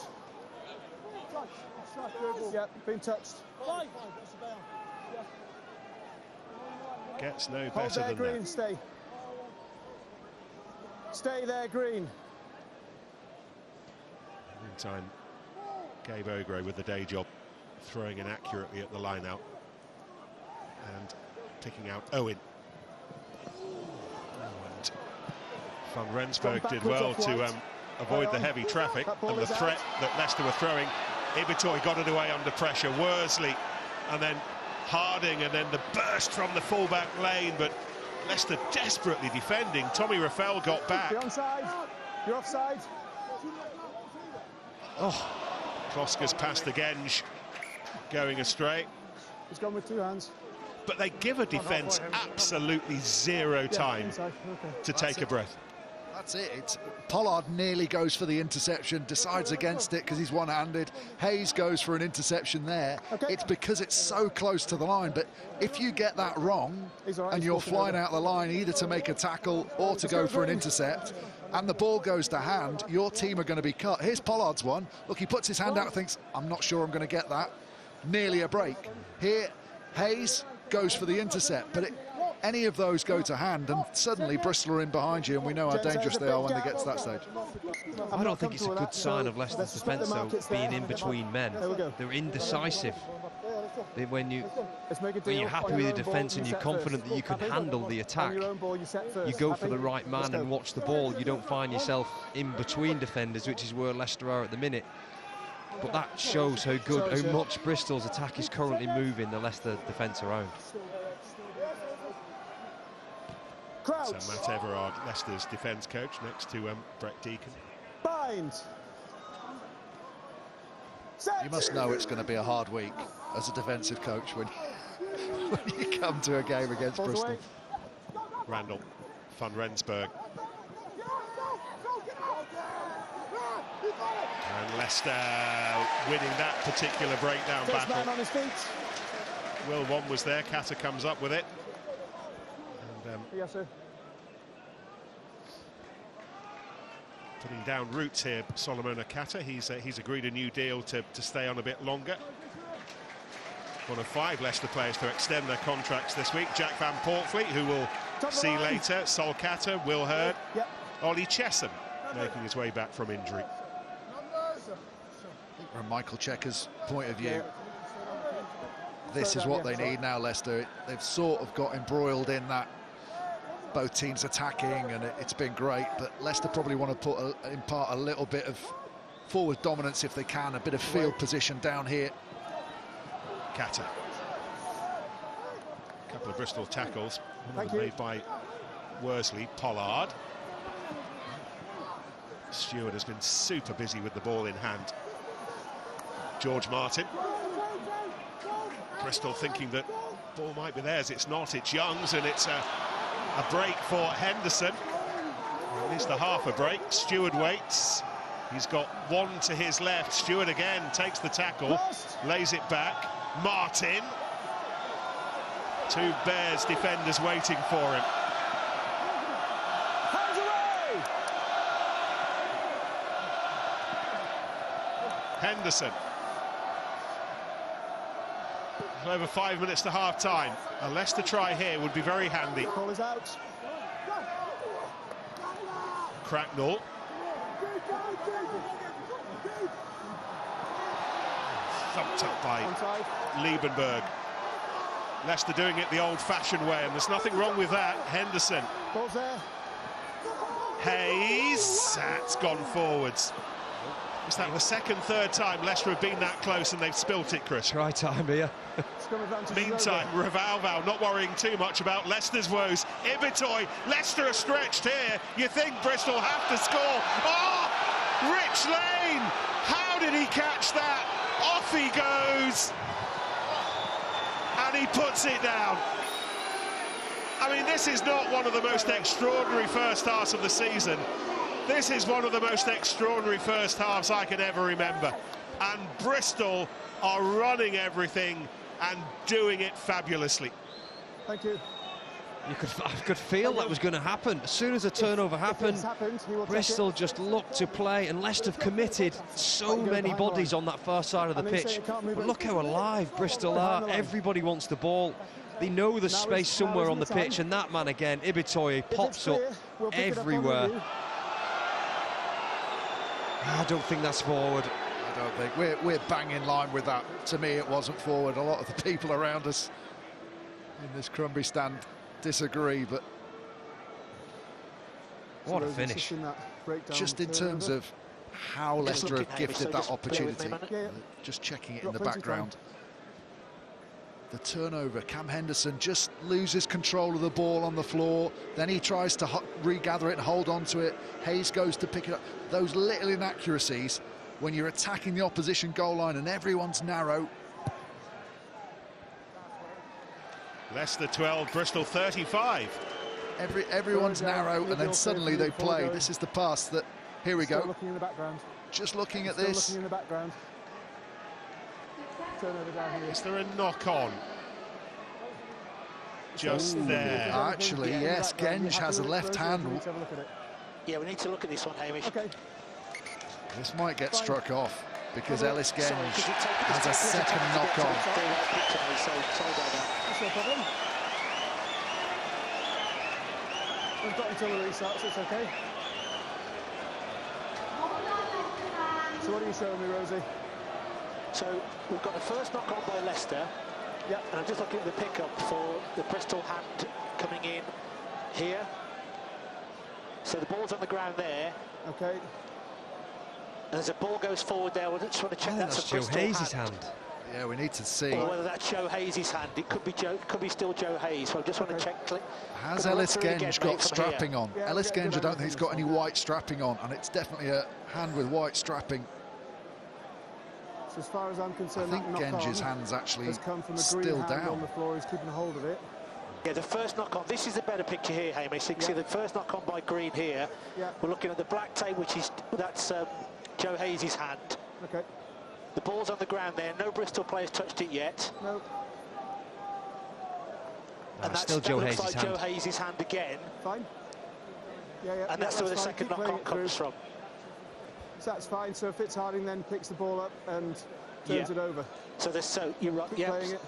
Yeah, been touched. Gets no Hold better there, than Green, that. Stay there, Green. Meantime, Gabe Ogre with the day job, throwing inaccurately at the line out and picking out Owen. And Van Rensburg did well to avoid the heavy traffic and the threat that Leicester were throwing. Ibitoy got it away under pressure. Worsley, and then Harding, and then the burst from the fullback lane, but Leicester desperately defending. Tommy Raffel got back. You're onside. You're offside. Oh, Klosker's past the Genge, going astray. He's gone with 2 hands. But they give a defence absolutely zero time to take a breath. That's it. Pollard nearly goes for the interception, decides against it because he's one-handed. Hayes goes for an interception there. It's because it's so close to the line, but if you get that wrong and you're flying out the line either to make a tackle or to go for an intercept, and the ball goes to hand, your team are going to be cut. Here's Pollard's one. Look, he puts his hand out and thinks, I'm not sure I'm going to get that. Nearly a break. Here, Hayes goes for the intercept, but any of those go to hand, and suddenly Bristol are in behind you, and we know how dangerous they are when they get to that stage. I don't think it's a good sign of Leicester's defence, though, being in between men. They're indecisive. When you're happy with your defence and you're confident that you can handle the attack, you go for the right man and watch the ball. You don't find yourself in between defenders, which is where Leicester are at the minute. But that shows how good, how much Bristol's attack is currently moving the Leicester defence around. So Matt Everard, Leicester's defence coach, next to Brett Deacon. Bind. You must know it's going to be a hard week as a defensive coach when you come to a game against Bristol. Randall van Rensburg. And Leicester winning that particular breakdown battle. Man on his feet. Will One was there, Kata comes up with it. And, yes, sir. putting down roots here, Solomon Akata. He's agreed a new deal to stay on a bit longer. One of 5 Leicester players to extend their contracts this week. Jack Van Portfleet, who we'll see later. Sol Kata, Will Hurd, Ollie Chesham making his way back from injury. From Michael Checker's point of view, this is what they need now, Leicester. They've sort of got embroiled in that, both teams attacking, and it's been great, but Leicester probably want to impart a little bit of forward dominance if they can, a bit of field position down here. Kata. A couple of Bristol tackles, one of them made by Worsley. Pollard. Stewart has been super busy with the ball in hand. George Martin. Bristol thinking that ball might be theirs. It's not, it's Young's, and it's a break for Henderson. At least a half a break. Stewart waits. He's got one to his left. Stewart again takes the tackle, lays it back. Martin. 2 Bears defenders waiting for him. Henderson. Over 5 minutes to half-time. A Leicester try here would be very handy. Ball is out. Cracknell. Thumped up by Liebenberg. Leicester doing it the old-fashioned way, and there's nothing wrong with that. Henderson. Ball's there. Hayes. That's gone forwards. Is that the second, third time Leicester have been that close and they've spilt it, Chris? Try time here. Meantime, Revalval not worrying too much about Leicester's woes. Ibitoy, Leicester are stretched here. You think Bristol have to score. Oh, Rich Lane! How did he catch that? Off he goes. And he puts it down. I mean, this is not one of the most extraordinary first halves of the season. This is one of the most extraordinary first halves I can ever remember. And Bristol are running everything and doing it fabulously. Thank you. I could feel that was going to happen. As soon as a turnover happened, Bristol just looked to play, and Leicester have committed so many bodies on that far side of the pitch. But look how alive Bristol are. Everybody wants the ball. They know there's space somewhere on the pitch, and that man again, Ibitoye, pops up everywhere. I don't think that's forward. I don't think. We're bang in line with that. To me, it wasn't forward. A lot of the people around us in this Crumbie stand disagree, but what a finish. Just in terms of how Leicester have gifted that opportunity, just checking it in the background. The turnover, Cam Henderson just loses control of the ball on the floor, then he tries to regather it and hold on to it. Hayes goes to pick it up. Those little inaccuracies when you're attacking the opposition goal line and everyone's narrow. Leicester 12, Bristol 35. Everyone's narrow, and then suddenly they play. This is the pass that, here we go. Looking in the background. Just looking at this. Looking in the background. Turnover down here. Is there a knock-on? Just there. Actually, yes, Genge has a left hand. Yeah, we need to look at this one, Hamish. Okay. This might get struck off because Ellis Genge has a second knock-on. That's no problem. We've got until the restart, so it's okay. So what are you showing me, Rosie? So we've got the first knock on by Leicester. Yeah. And I'm just looking at the pickup for the Bristol hand coming in here. So the ball's on the ground there. Okay. And as a ball goes forward there, we just want to check that's a Joe Bristol Hayes' hand. Yeah, we need to see. Or whether that's Joe Hayes' hand. It could be still Joe Hayes. So I just want to check. Has Ellis Genge got strapping on? Yeah, Ellis Genge, I don't think he's got any fine. white strapping on, and it's definitely a hand with white strapping. So as far as I'm I concerned, think that knock Genge's on hand's actually has come from a green still hand on down. the floor. He's keeping hold of it. Yeah, the first knock on. This is the better picture here, Hamish. You can see the first knock on by Green here. Yeah. We're looking at the black tape, that's Joe Hayes' hand. Okay. The ball's on the ground there. No Bristol players touched it yet. No. And that's still Joe that looks Hayes' like hand. Joe Hayes' hand again. Fine. Yeah. And that's where the fine. second Keep knock playing on it comes through. from. So that's fine. So Fitzharding then picks the ball up and turns it over. So you're right. Keep Yeah. playing it.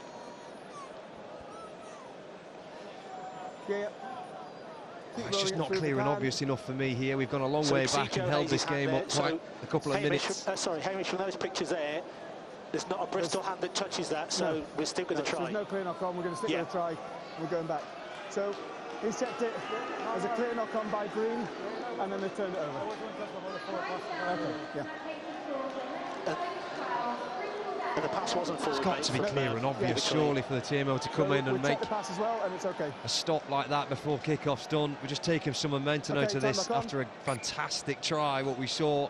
Yeah. Keep It's just rolling it not through if clear you and can. obvious enough for me here. We've gone a long So way you see back Joe and held Hayes' this hand game there. up quite a couple of Hamish, minutes. Hamish, from those pictures there, there's not a Bristol hand that touches that, so we're still going to So try. there's no clear knock on. We're going to stick Yeah. with a try. We're going back. So he's checked it. There's a clear knock on by Green, and then they've turned it over. Okay. Yeah. And the pass wasn't forward. It's got to be clear and obvious, surely, for the TMO to come in we'll and check make the pass as well, and it's okay. a stop like that before kickoff's done. We're just taking some momentum Okay, out of time this back on. after a fantastic try, what we saw.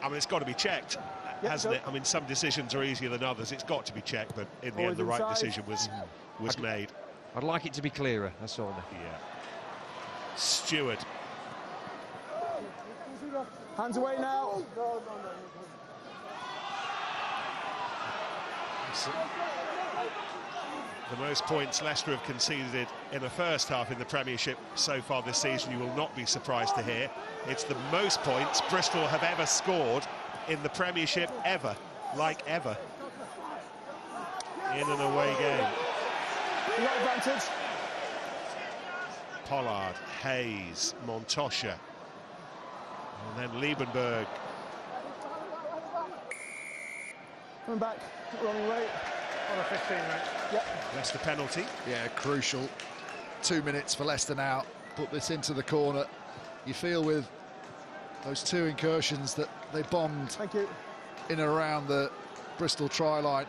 I mean, it's got to be checked, hasn't it? I mean, some decisions are easier than others. It's got to be checked, but in the Always end, the right inside. decision was made. I'd like it to be clearer, that's all. Yeah. Stewart. Hands away now. The most points Leicester have conceded in the first half in the Premiership so far this season, you will not be surprised to hear. It's the most points Bristol have ever scored in the Premiership ever, like ever, in an away game. Right advantage. Pollard, Hayes, Montosha, and then Liebenberg. Coming back, wrong way. On a 15, right? Yep. Leicester penalty. Yeah, crucial. 2 minutes for Leicester now. Put this into the corner. You feel with those two incursions that they bombed Thank you. in and around the Bristol try line.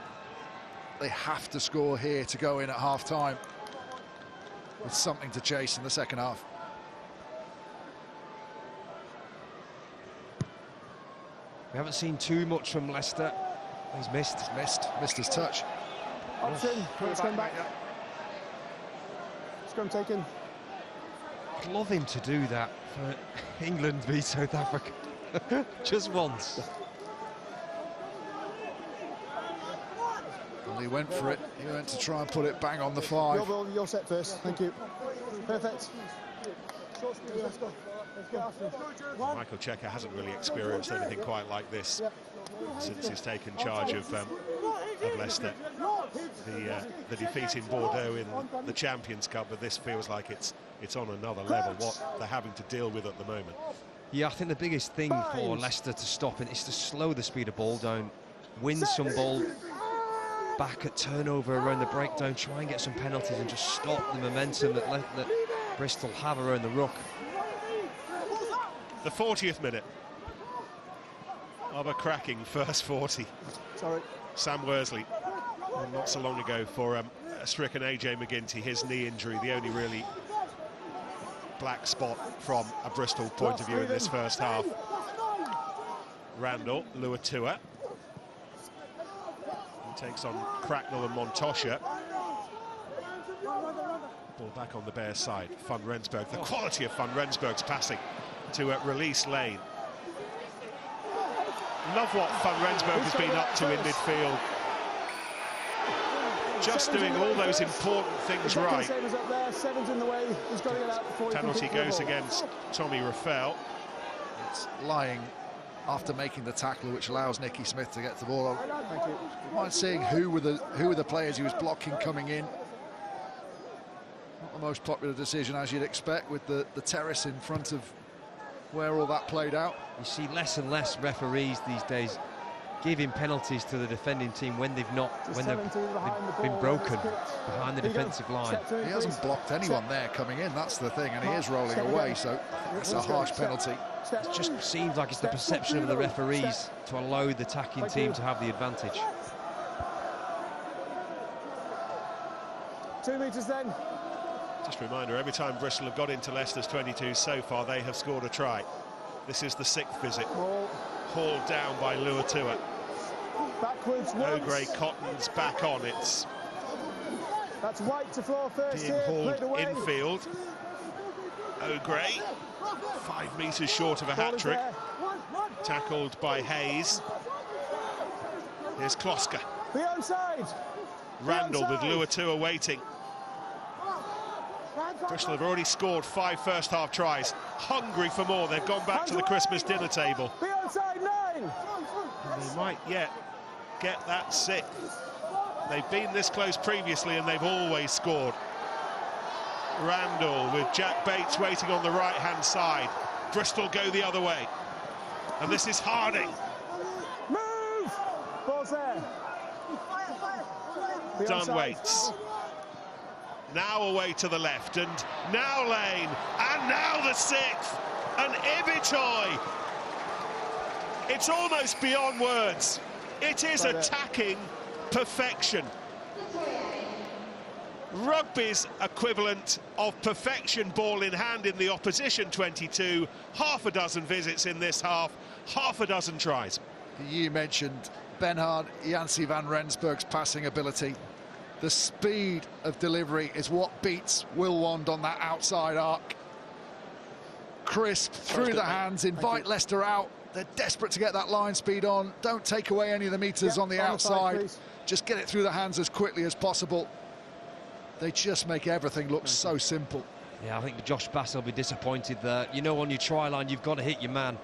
They have to score here to go in at half-time with something to chase in the second half. We haven't seen too much from Leicester. He's missed. Missed his touch. Option. Let's come back. Scrum taken. I'd love him to do that for England v South Africa. Just once. And he went for it. He went to try and put it bang on the 5. You're set first. Thank you. Perfect. Michael Checker hasn't really experienced anything quite like this since he's taken charge of Leicester. The defeat in Bordeaux in the Champions Cup, but this feels like it's on another level, what they're having to deal with at the moment. Yeah, I think the biggest thing for Leicester to stop it is to slow the speed of ball down, win some ball back at turnover around the breakdown, try and get some penalties and just stop the momentum that Bristol have around the ruck. The 40th minute of a cracking first 40. Sorry. Sam Worsley, not so long ago for a stricken AJ McGinty, his knee injury, the only really black spot from a Bristol point of view in this first half. Randall, Luatua. He takes on Cracknell and Montosha. Ball back on the Bears side. Van Rensburg, the quality of Van Rensburg's passing to release lane. Love what Van Rensburg has been up to in midfield. Just doing all those important things right. Same as up there. 7's in the way. He's got to get out before he Penalty can kick the goes ball. against Tommy Raffel. It's lying after making the tackle, which allows Nicky Smith to get the ball on. Thank you. Mind seeing who were the players he was blocking coming in. Not the most popular decision, as you'd expect, with the terrace in front of where all that played out. You see less and less referees these days giving penalties to the defending team when they've not, when they've been broken behind the defensive line. He hasn't blocked anyone there coming in, that's the thing, and he is rolling away, so it's a harsh penalty. It just seems like it's the perception of the referees to allow the attacking team to have the advantage. 2 metres then. Just a reminder, every time Bristol have got into Leicester's 22 so far, they have scored a try. This is the 6th visit. Hauled down by Luatua. Backwards. O'Gray Cotton's back on. That's White to floor first. Being hauled infield. O'Gray, 5 metres short of a hat-trick. Tackled by Hayes. Here's Kloska. The onside. Randall with Luatua waiting. Bristol have already scored 5 first-half tries. Hungry for more. They've gone back to the Christmas dinner table. The onside 9. And they might yet get that 6th. They've been this close previously and they've always scored. Randall with Jack Bates waiting on the right-hand side. Bristol go the other way. And this is Harding. Move! Ball's there. Dunn waits. Now away to the left, and now Lane, and now the 6th, and Ibitoy. It's almost beyond words. It is attacking perfection. Rugby's equivalent of perfection, ball in hand in the opposition 22. Half a dozen visits in this half, half a dozen tries. You mentioned Benhard Jancy van Rensburg's passing ability. The speed of delivery is what beats Will Wand on that outside arc. Crisp through the hands, invite Leicester out. They're desperate to get that line speed on. Don't take away any of the metres on the outside. Just get it through the hands as quickly as possible. They just make everything look so simple. Yeah, I think Josh Bass will be disappointed there. You know, on your try line, you've got to hit your man.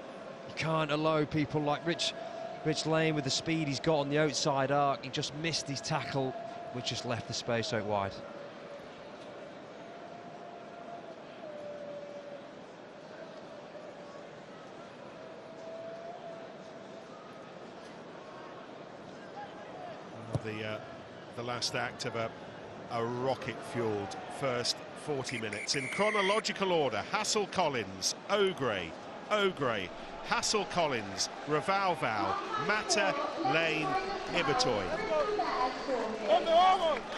You can't allow people like Rich Lane with the speed he's got on the outside arc. He just missed his tackle, which just left the space out wide. The last act of a rocket-fueled first 40 minutes. In chronological order, Hassel-Collins, O'Gray, Hassel-Collins, Ravalval, Mata, Lane, Ibitoy.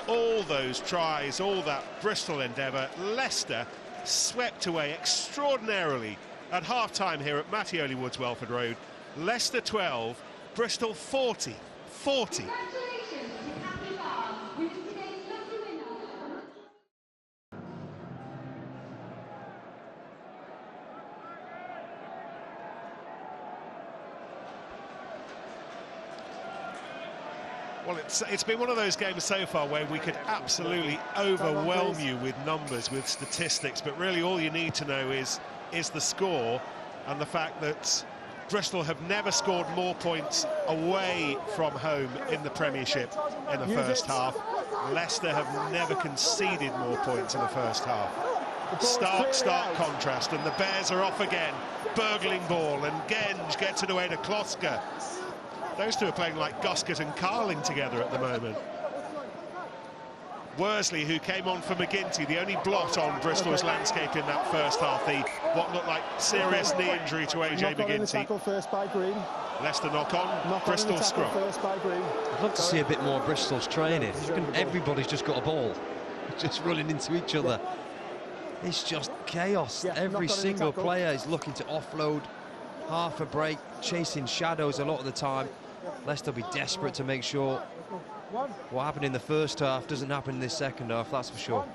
All those tries, all that Bristol endeavour, Leicester swept away extraordinarily at half-time here at Mattioli Woods, Welford Road. Leicester 12, Bristol 40. Well, it's been one of those games so far where we could absolutely overwhelm you with numbers, with statistics, but really all you need to know is the score and the fact that Bristol have never scored more points away from home in the Premiership in the first half. Leicester have never conceded more points in the first half. Stark contrast, and the Bears are off again. Burgling ball, and Genge gets it away to Kloska. Those two are playing like Guscott and Carling together at the moment. Worsley, who came on for McGinty, the only blot on Bristol's landscape in that first half, what looked like serious knee injury to AJ McGinty. First by Green. Leicester knock on, Bristol scrum. I'd love to see a bit more of Bristol's training. Everybody's just got a ball, just running into each other. It's just chaos. Every single player is looking to offload, half a break, chasing shadows a lot of the time. Leicester will be desperate to make sure what happened in the first half doesn't happen in this second half, that's for sure.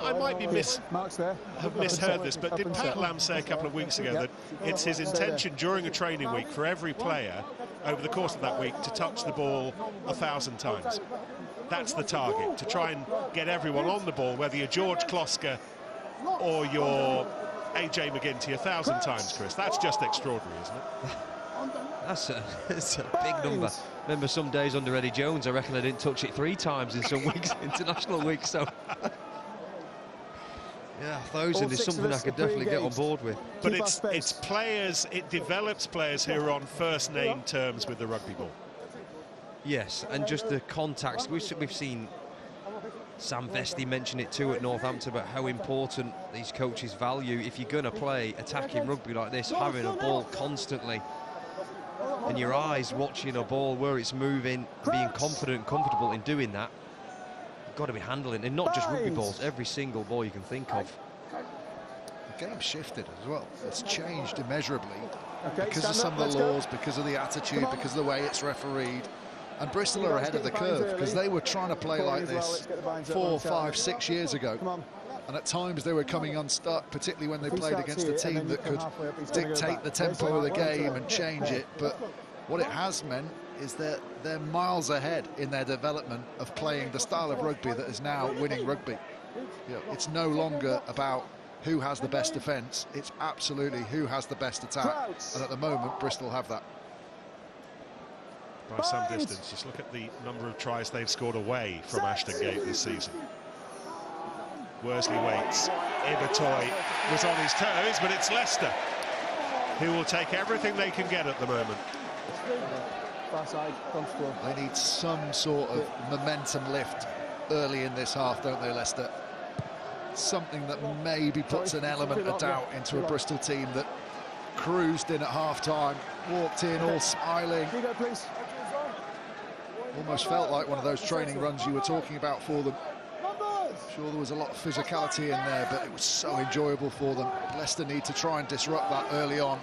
I might be have misheard this, but did Pat Lam say a couple of weeks ago that it's his intention during a training week for every player over the course of that week to touch the ball 1,000 times? That's the target, to try and get everyone on the ball, whether you're George Kloska or you're AJ McGinty 1,000 times, Chris. That's just extraordinary, isn't it? That's a big number. Remember some days under Eddie Jones, I reckon I didn't touch it 3 times in some weeks, international weeks, so... Yeah, 1,000 is something I could definitely get on board with. But it's players, it develops players who are on first name terms with the rugby ball. Yes, and just the contacts. We've seen Sam Vesty mention it too at Northampton about how important these coaches value, if you're going to play attacking rugby like this, having a ball constantly and your eyes watching a ball where it's moving, being confident and comfortable in doing that. You've got to be handling, and not just rugby balls, every single ball you can think of. The game's shifted as well. It's changed immeasurably because of some of the laws, because of the attitude, because of the way it's refereed. And Bristol are ahead of the curve because they were trying to play like this 4, 5, 6 years ago. And at times they were coming unstuck, particularly when they played against a team that could dictate the tempo of the game and change it. But what it has meant is that they're miles ahead in their development of playing the style of rugby that is now winning rugby. You know, it's no longer about who has the best defence, it's absolutely who has the best attack. And at the moment, Bristol have that. By some distance. Just look at the number of tries they've scored away from Ashton Gate this season. Worsley waits. Ibitoy was on his toes, but it's Leicester who will take everything they can get at the moment. They need some sort of momentum lift early in this half, don't they, Leicester? Something that maybe puts an element of doubt into a Bristol team that cruised in at half-time, walked in all smiling. Almost felt like one of those training runs you were talking about for them. Sure, there was a lot of physicality in there, but it was so enjoyable for them. Leicester need to try and disrupt that early on,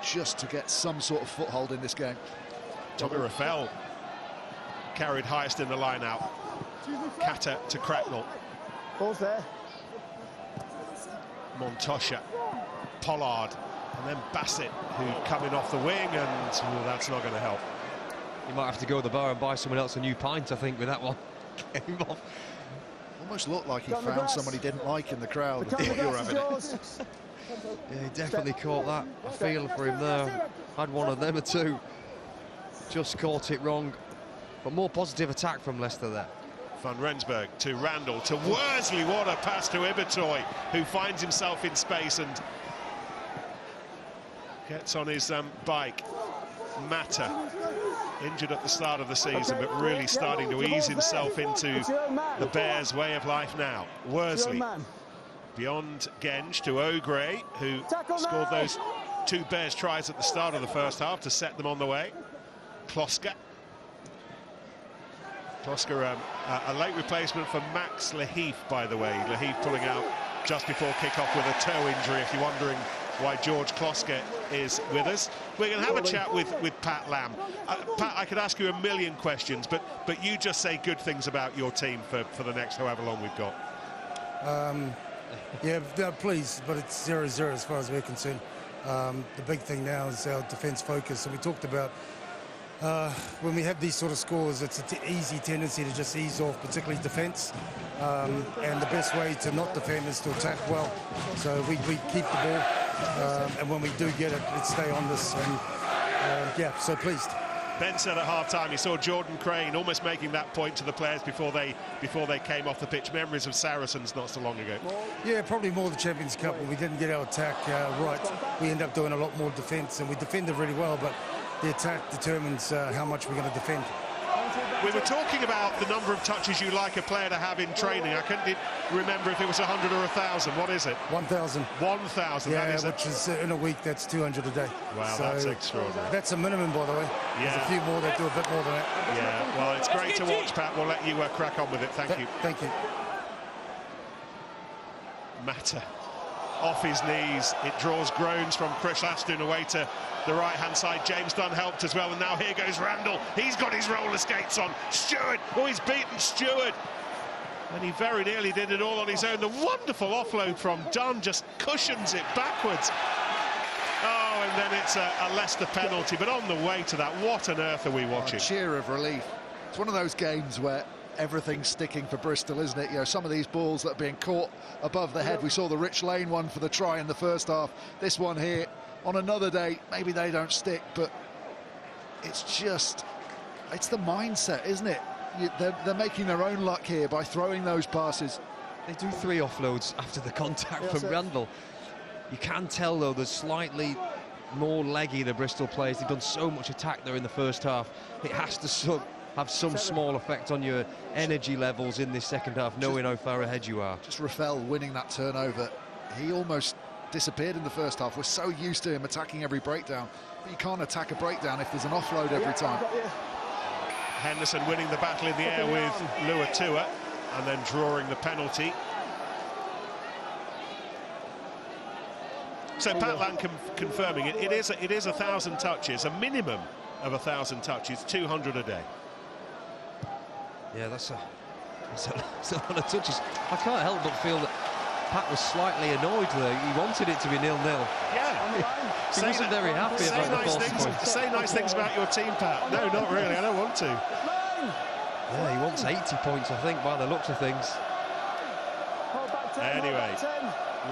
just to get some sort of foothold in this game. Tommy Raffel carried highest in the line-out. Kata to Cracknell. Ball's there. Montosha, Pollard, and then Bassett, who coming off the wing, and well, that's not going to help. You might have to go to the bar and buy someone else a new pint, I think, with that one. Came off. Almost looked like he found someone he didn't like in the crowd. You're having it. Yeah, he definitely caught that. I feel for him there. Had one of them or two. Just caught it wrong. But more positive attack from Leicester there. Van Rensburg to Randall, to Worsley. What a pass to Ibitoy, who finds himself in space and gets on his bike. Mata, injured at the start of the season, but really starting to ease himself into the Bears' way of life now. Worsley beyond Genge to O'Gray, who scored those 2 Bears tries at the start of the first half to set them on the way. Kloska, a late replacement for Max Laheath, by the way. Laheath pulling out just before kick-off with a toe injury, if you're wondering why George Kloska is with us. We're going to have a chat with Pat Lamb. Pat, I could ask you a million questions, but you just say good things about your team for the next however long we've got. Yeah, please, but it's 0-0 as far as we're concerned. The big thing now is our defence focus, and we talked about when we have these sort of scores, it's an easy tendency to just ease off, particularly defence. And the best way to not defend is to attack well. So we keep the ball, and when we do get it, let's stay on this. And yeah, so pleased. Ben said at half-time he saw Jordan Crane almost making that point to the players before they came off the pitch. Memories of Saracens not so long ago. Yeah, probably more the Champions Cup when we didn't get our attack right. We end up doing a lot more defence, and we defended really well, but the attack determines how much we're going to defend. We were talking about the number of touches you like a player to have in training. I couldn't remember if it was 100 or 1,000. What is it? 1,000. 1,000. Yeah, which is in a week, that's 200 a day. Wow, so that's extraordinary. That's a minimum, by the way. Yeah. There's a few more that do a bit more than that. Yeah, well, it's great to watch, Pat. We'll let you crack on with it. Thank you. Thank you. Mata off his knees. It draws groans from Chris Ashton away to the right-hand side. James Dunn helped as well, and now here goes Randall. He's got his roller skates on. Stewart, oh, he's beaten Stewart. And he very nearly did it all on his own. The wonderful offload from Dunn just cushions it backwards. Oh, and then it's a Leicester penalty. But on the way to that, what on earth are we watching? A cheer of relief. It's one of those games where everything's sticking for Bristol, isn't it? You know, some of these balls that are being caught above the head. We saw the Rich Lane one for the try in the first half. This one here, on another day, maybe they don't stick, but it's the mindset, isn't it? They're making their own luck here by throwing those passes. They do 3 offloads after the contact from Randall. You can tell, though, there's slightly more leggy the Bristol players. They've done so much attack there in the first half. It has to have some small effect on your energy levels in this second half, knowing how far ahead you are. Just Rafael winning that turnover. He almost disappeared in the first half. We're so used to him attacking every breakdown, but you can't attack a breakdown if there's an offload every time. Henderson winning the battle in the air with Luatua and then drawing the penalty. So Pat Lam confirming it. It is 1,000 touches, a minimum of 1,000 touches, 200 a day. Yeah, that's a lot of touches. I can't help but feel that Pat was slightly annoyed there. He wanted it to be 0-0. Yeah. He wasn't very happy about the false points. Say nice things about your team, Pat. No, not really. I don't want to. Yeah, he wants 80 points, I think, by the looks of things. Anyway,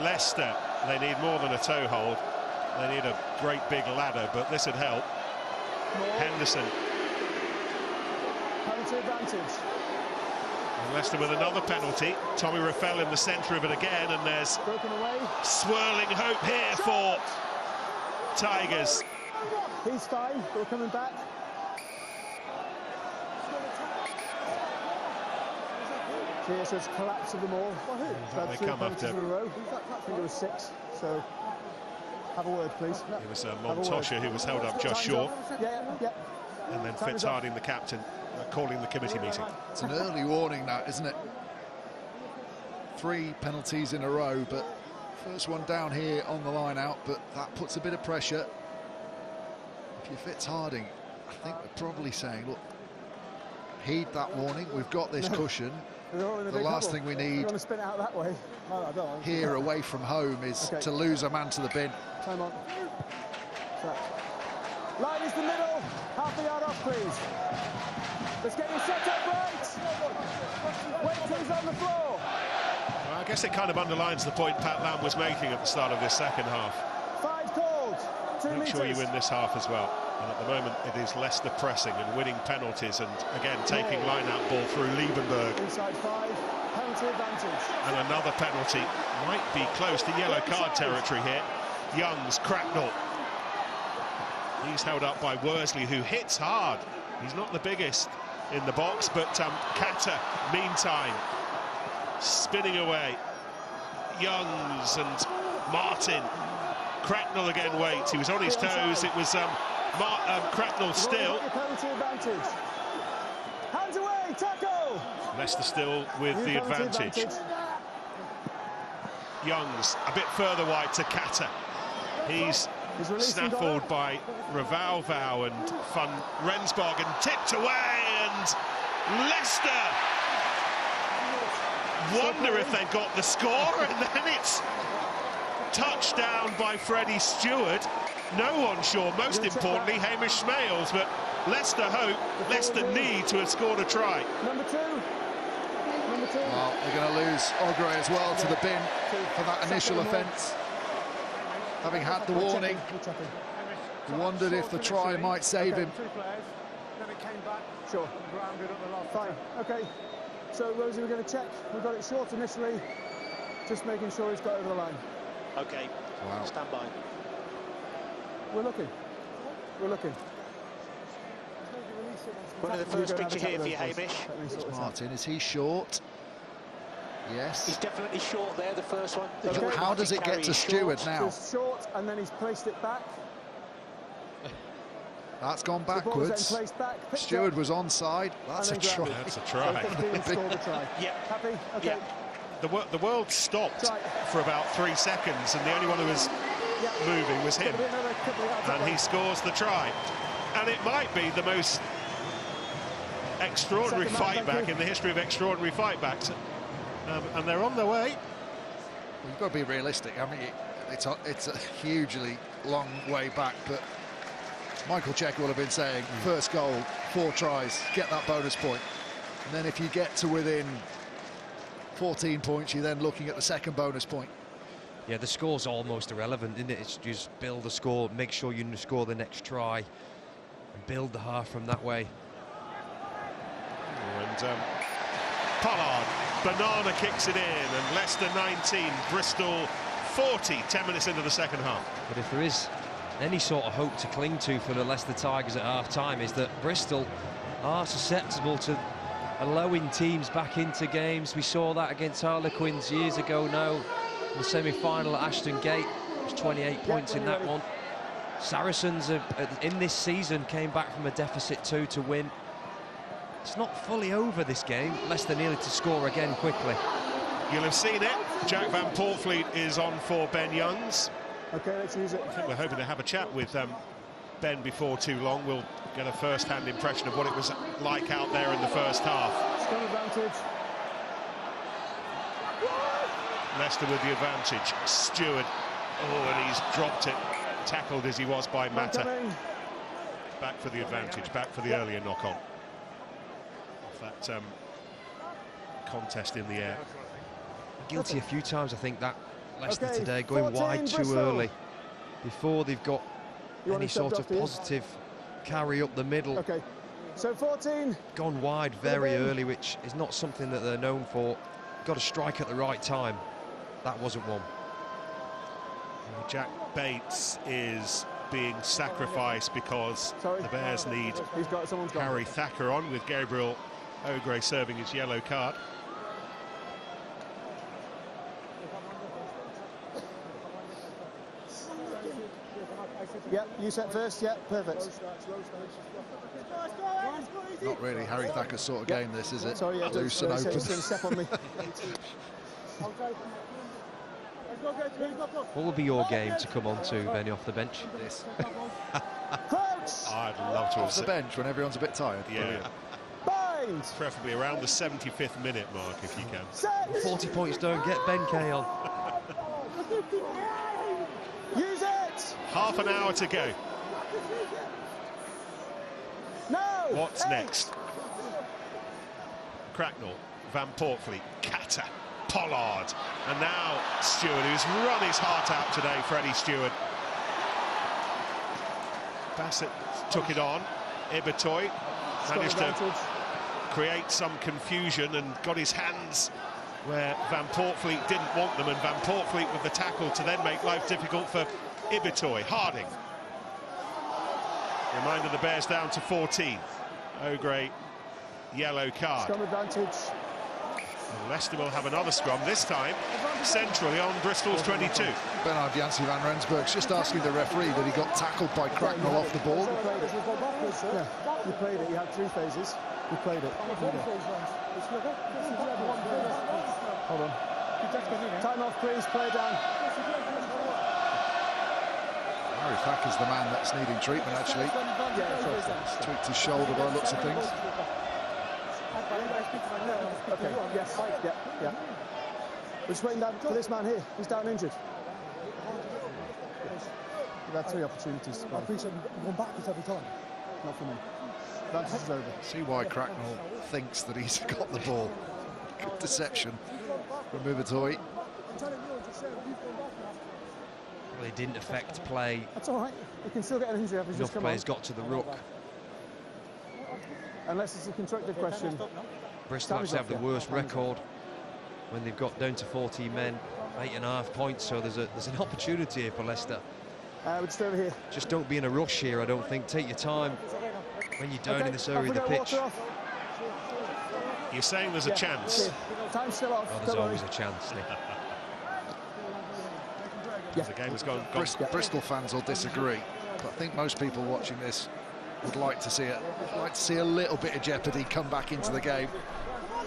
Leicester, they need more than a toe hold. They need a great big ladder, but this would help. Henderson. Penalty advantage. And Leicester with another penalty. Tommy Rafael in the centre of it again, and there's swirling hope here for Tigers. He's fine, we're coming back. Here, so it's collapse of them all. They come after. I think it was 6, so have a word, please. It was Montosha who was held up just short. Yeah. And then Fitzharding, the captain, calling the committee meeting. It's an early warning, that, isn't it? 3 penalties in a row, but first one down here on the line out, but that puts a bit of pressure. If you're Fitzharding, I think they're probably saying, look, heed that warning, we've got this cushion. The last thing we need spin it out that way. here away from home is to lose a man to the bin. Time on. Line is the middle. Half a yard off, please. Let's get you set up right. Wait till he's on the floor. Well, I guess it kind of underlines the point Pat Lam was making at the start of this second half. 5 called. 2 Make meters. sure you win this half as well. And at the moment, it is Leicester pressing and winning penalties and, again, taking line-out ball through Liebenberg. Inside 5, penalty advantage. And another penalty. Might be close to yellow card territory here. Young's Cracknell. He's held up by Worsley, who hits hard. He's not the biggest in the box, but Kata, meantime, spinning away. Youngs and Martin. Cracknell again waits. He was on his toes. It was Cracknell still. Penalty advantage. Hands away, tackle. Leicester still with the advantage. Youngs a bit further wide to Kata. He's snaffled by Ravalval and Van Rensburg and tipped away, and Leicester wonder if they've got the score, and then it's touchdown by Freddie Stewart. No one sure, most importantly Hamish Smales, but Leicester hope, Leicester need to have scored a try. Number 2. Well, they're going to lose Ogre as well to the bin for that initial offence. Having had the warning, he wondered if the try might save him. Sure. Fine. Okay. So, Rosie, we're going to check. We got it short initially. Just making sure he's got over the line. Okay. Wow. Stand by. We're looking. One of the first picture here for you, Hamish. Martin, is he short? Yes. He's definitely short there, the first one. Okay. How does it get to Stewart now? It's short, and then he's placed it back. That's gone The ball is backwards. then placed back. Stewart was onside. That's a And then try. grabbed. That's a try. Scored the try. Yeah. Happy? Okay. Yeah. The world stopped for about 3 seconds, and the only one who was moving was him. And he scores the try. And it might be the most extraordinary fight back in the history of extraordinary fight backs. And they're on their way. You've got to be realistic. I mean, it's a hugely long way back, but Michael Check will have been saying, first goal, 4 tries, get that bonus point. And then if you get to within 14 points, you're then looking at the second bonus point. Yeah, the score's almost irrelevant, isn't it? It's just build a score, make sure you score the next try, and build the half from that way. And Pollard, banana kicks it in, and Leicester 19, Bristol 40, 10 minutes into the second half. But if there is any sort of hope to cling to for the Leicester Tigers at half-time, is that Bristol are susceptible to allowing teams back into games. We saw that against Harlequins years ago now, in the semi-final at Ashton Gate. It was 28 points in that one. Saracens in this season came back from a deficit 2 to win. It's not fully over this game. Leicester needed to score again quickly. You'll have seen it. Jack Van Poortvliet is on for Ben Youngs. Okay, let's use it. I think we're hoping to have a chat with Ben before too long. We'll get a first-hand impression of what it was like out there in the first half. Scrum advantage. Leicester with the advantage. Stewart. Oh, and he's dropped it. Tackled as he was by Mata. Back for the advantage. Back for the earlier knock-on. That contest in the air. Guilty a few times, I think, that Leicester today, going wide too early before they've got any sort of positive carry up the middle. Okay, so 14. Gone wide very early, which is not something that they're known for. Got to strike at the right time. That wasn't one. Jack Bates is being sacrificed because the Bears need Harry Thacker on, with Gabriel O'Gray serving his yellow card. Yep, you set first. Yep, perfect. Not really Harry Thacker's sort of game, this, is it? Sorry, yeah, loose and open. Step on me. What would be your game to come on to, Benny, off the bench? This. I'd love to have off the bench when everyone's a bit tired. Yeah. Preferably around the 75th minute mark, if you can. 40 points don't get Ben K on. Use it! Half an hour to go. No! What's next? Cracknell, Van Poortvliet, Kata, Pollard, and now Stewart, who's run his heart out today, Freddie Stewart. Bassett took it on. Ibitoy managed to create some confusion and got his hands where Van Poortvliet didn't want them, and Van Poortvliet with the tackle to then make life difficult for Ibitoy. Harding. Reminder the Bears down to 14. O'Gray, yellow card. Scrum advantage. And Leicester will have another scrum, this time centrally on Bristol's 22. Bernard Janssen van Rensburg's just asking the referee that he got tackled by Cracknell off the ball. Yeah, you played it. You had 3 phases. You played it. Hold on. Time off, please. Play down. Harry Thacker's the man that's needing treatment, actually. He's tweaked his shoulder by looks of things. Okay, yes, yeah. We're just waiting down for this man here. He's down injured. We've had 3 opportunities. I appreciate going backwards every time. Not for me. Advantage is over. See why Cracknell thinks that he's got the ball. Good deception from Ibitoy. Well, it didn't affect play. That's all right. You can still get an injury after he's just come on. Enough players got to the ruck. Unless it's a constructive question. Bristol actually have the worst record when they've got down to 14 men, 8.5 points. So there's an opportunity here for Leicester. We're just over here. Just don't be in a rush here, I don't think. Take your time when you're down in this area of the pitch. You're saying there's a chance? Time's still off. Oh, there's always a chance, Nick. The game has gone. Bristol fans will disagree, but I think most people watching this would like to see it. Like to see a little bit of jeopardy come back into the game.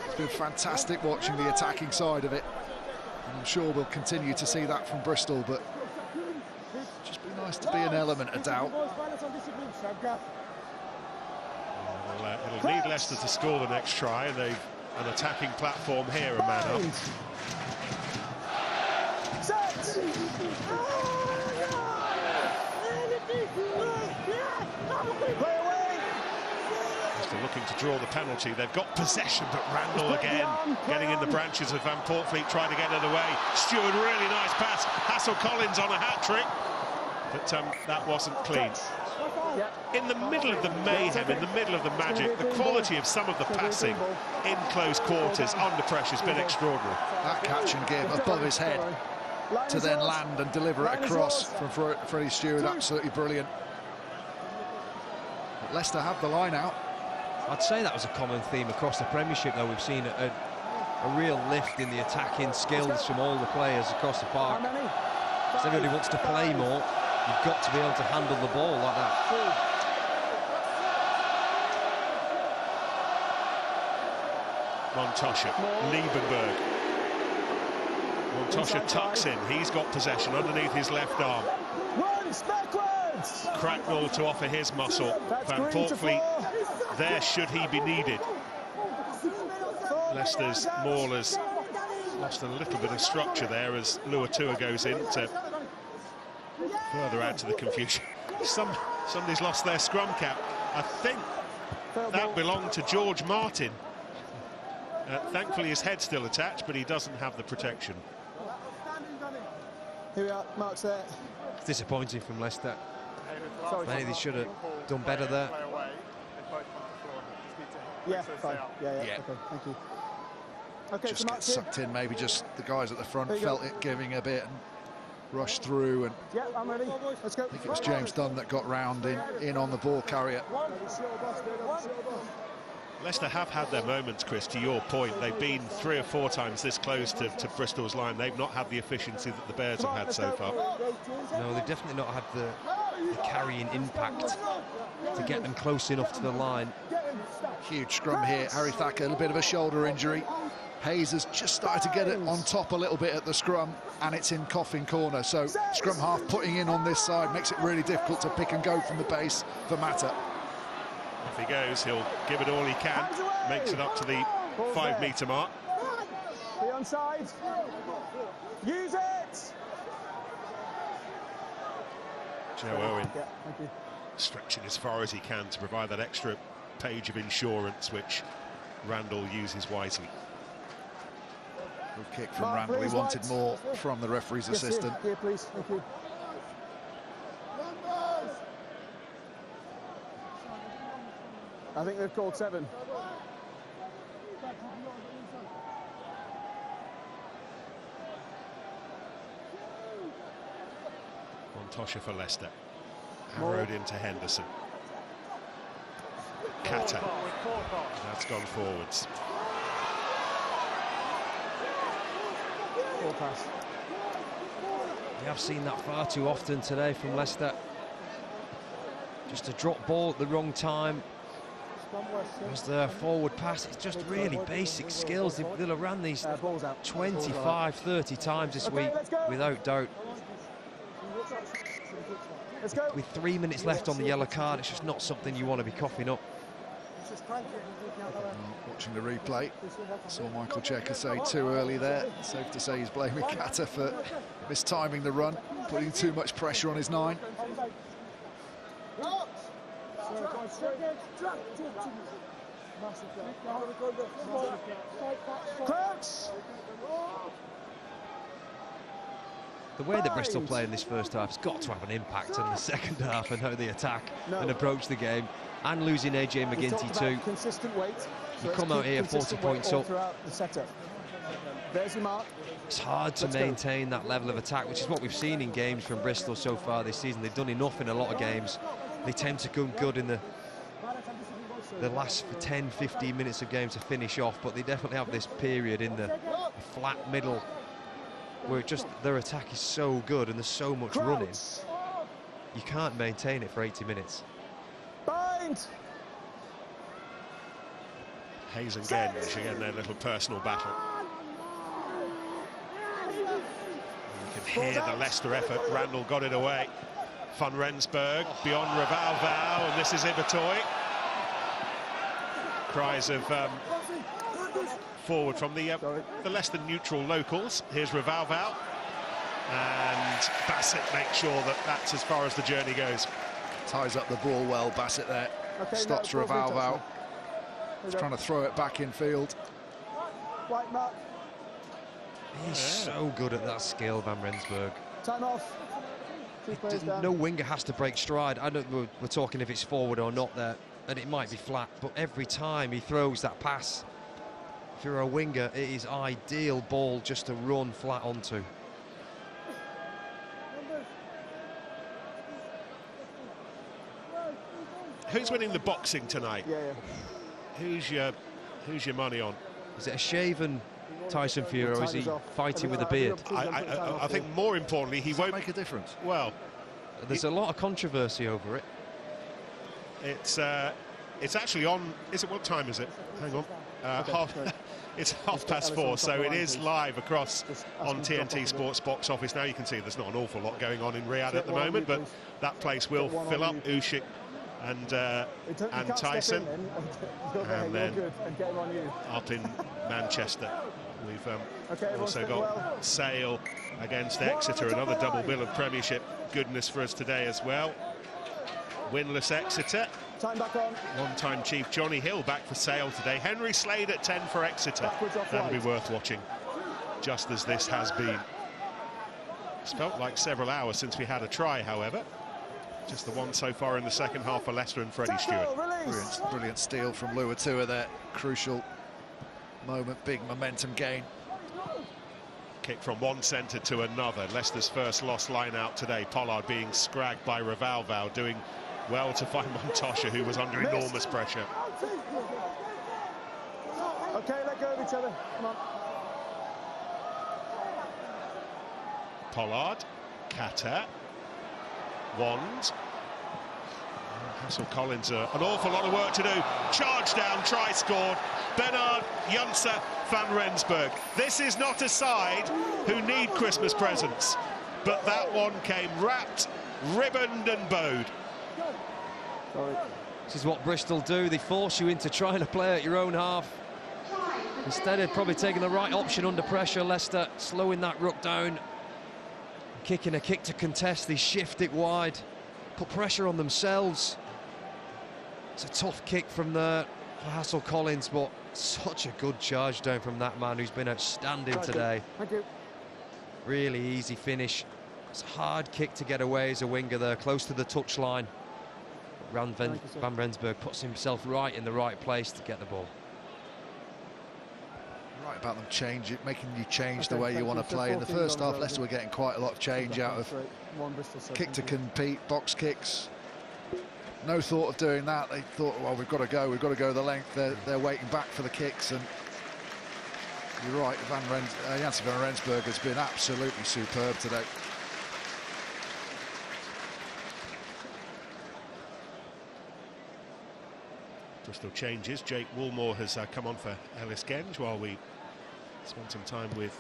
It's been fantastic watching the attacking side of it, and I'm sure we'll continue to see that from Bristol. But just be nice to be an element of doubt. It'll need Leicester to score the next try, and they've an attacking platform here, a man up. Leicester looking to draw the penalty. They've got possession, but Randall again getting in the branches of Van Poortvliet, trying to get it away. Stewart, really nice pass. Hassel Collins on a hat-trick, but that wasn't clean. in the middle of the mayhem, in the middle of the magic, the quality of some of the passing in close quarters under pressure has been extraordinary. That catch and give above his head to then land and deliver it across from Freddie Stewart, absolutely brilliant. But Leicester have the line out. I'd say that was a common theme across the Premiership, though. We've seen a real lift in the attacking skills from all the players across the park. If everybody wants to play more, you've got to be able to handle the ball like that. Montosha, Liebenberg. Montosha tucks in, he's got possession underneath his left arm. Cracknell to offer his muscle. Van Poortvliet there should he be needed. Leicester's maulers lost a little bit of structure there as Luatua goes in to further add to the confusion. Somebody's lost their scrum cap. I think that belonged to George Martin. Thankfully his head's still attached, but he doesn't have the protection. Here we are, Mark's there. It's disappointing from Leicester. Maybe they should have done better there. Yeah, fine. Yeah. Okay, thank you. Okay, Just so get Mark's sucked in, maybe just the guys at the front felt it giving a bit and rushed through. And yeah, I'm ready. Let's go. I think it was James Dunn that got round in on the ball carrier. Leicester have had their moments, Chris, to your point. They've been 3 or 4 times this close to Bristol's line. They've not had the efficiency that the Bears have had so far. No, they've definitely not had the carrying impact to get them close enough to the line. Huge scrum here. Harry Thacker, a bit of a shoulder injury. Hayes has just started to get it on top a little bit at the scrum, and it's in Coffin corner. So scrum half putting in on this side makes it really difficult to pick and go from the base for Mata. If he goes, he'll give it all he can. Makes it up to the 5-metre mark. Be on side. Use it. Joe Owen Yeah, thank you. stretching as far as he can to provide that extra page of insurance, which Randall uses wisely. Good kick from Randall. He wanted more from the referee's assistant. Here, please. Thank you. I think they've called 7. Montosha for Leicester. Arrowed into Henderson. Kata. That's gone forwards. Ball pass. We have seen that far too often today from Leicester. Just a drop ball at the wrong time. Was the forward pass? It's just really basic skills. They'll have ran these 25, 30 times this week, without doubt. With 3 minutes left on the yellow card, it's just not something you want to be coughing up. Watching the replay, saw Michael Checker say too early there. Safe to say he's blaming Kata for mistiming the run, putting too much pressure on his 9. The way that Bristol play in this first half has got to have an impact on the second half and how they attack and approach the game. And losing AJ McGinty too. Consistent weight. You come out here 40 points up. There's your mark. It's hard to maintain that level of attack, which is what we've seen in games from Bristol so far this season. They've done enough in a lot of games. They tend to come good in the last 10, 15 minutes of game to finish off, but they definitely have this period in the flat middle where their attack is so good and there's so much running. You can't maintain it for 80 minutes. Bind. Hayes and Genge again, their little personal battle. You can hear the Leicester effort. Randall got it away. Van Rensburg beyond Ravalval, and this is Ibatoy. Cries of forward from the Leicester neutral locals. Here's Ravalval, and Bassett makes sure that that's as far as the journey goes. Ties up the ball well, Bassett there. Okay, stops Ravalval. He's trying to throw it back in field. White mark. He's so good at that skill, Van Rensburg. Time off. No winger has to break stride. I don't. We're talking if it's forward or not there, and it might be flat. But every time he throws that pass, if you're a winger, it is ideal ball just to run flat onto. Who's winning the boxing tonight? Who's your money on? Is it a shaven Tyson Fury, or is he fighting with a beard? I think more importantly, he won't make a difference. Well, there's a lot of controversy over it. It's actually on. Is it? What time is it? Hang on. It's 4:30, so it is live across on TNT Sports box office. Now you can see there's not an awful lot going on in Riyadh at the moment, but that place will fill up. Usyk and Tyson, and then up in Manchester we've also got Sale against Exeter, another double bill of Premiership goodness for us today as well. Winless Exeter. One-time chief Johnny Hill back for Sale today. Henry Slade at 10 for Exeter. That'll be worth watching, just as this has been. It's felt like several hours since we had a try, however. Just the one so far in the second half for Leicester and Freddie Stewart. Brilliant steal from Luatua there. Crucial moment, big momentum gain. Kick from one centre to another. Leicester's first lost line out today. Pollard being scragged by Revalval, doing well to find Montosha, who was under enormous pressure. Okay, let go of each other. Come on. Pollard, Kata, Wand. Hassel-Collins, an awful lot of work to do. Charge down, try scored. Bernard, Janse, Van Rensburg. This is not a side who need Christmas presents, but that one came wrapped, ribboned and bowed. This is what Bristol do. They force you into trying to play at your own half. Instead of probably taking the right option under pressure, Leicester slowing that ruck down. Kicking a kick to contest, they shift it wide, put pressure on themselves. It's a tough kick from there for Hassel-Collins, but such a good charge down from that man who's been outstanding today. Thank you. Really easy finish. It's a hard kick to get away as a winger there, close to the touchline. Van Rensburg puts himself right in the right place to get the ball. Right about them making you change the way you want to play. In the first half, Leicester were getting quite a lot of change out of kick to compete, box kicks. No thought of doing that. They thought, well, we've got to go the length. They're waiting back for the kicks, and you're right, Janse Van Rensburg has been absolutely superb today. Bristol changes. Jake Woolmore has come on for Ellis Genge while we spent some time with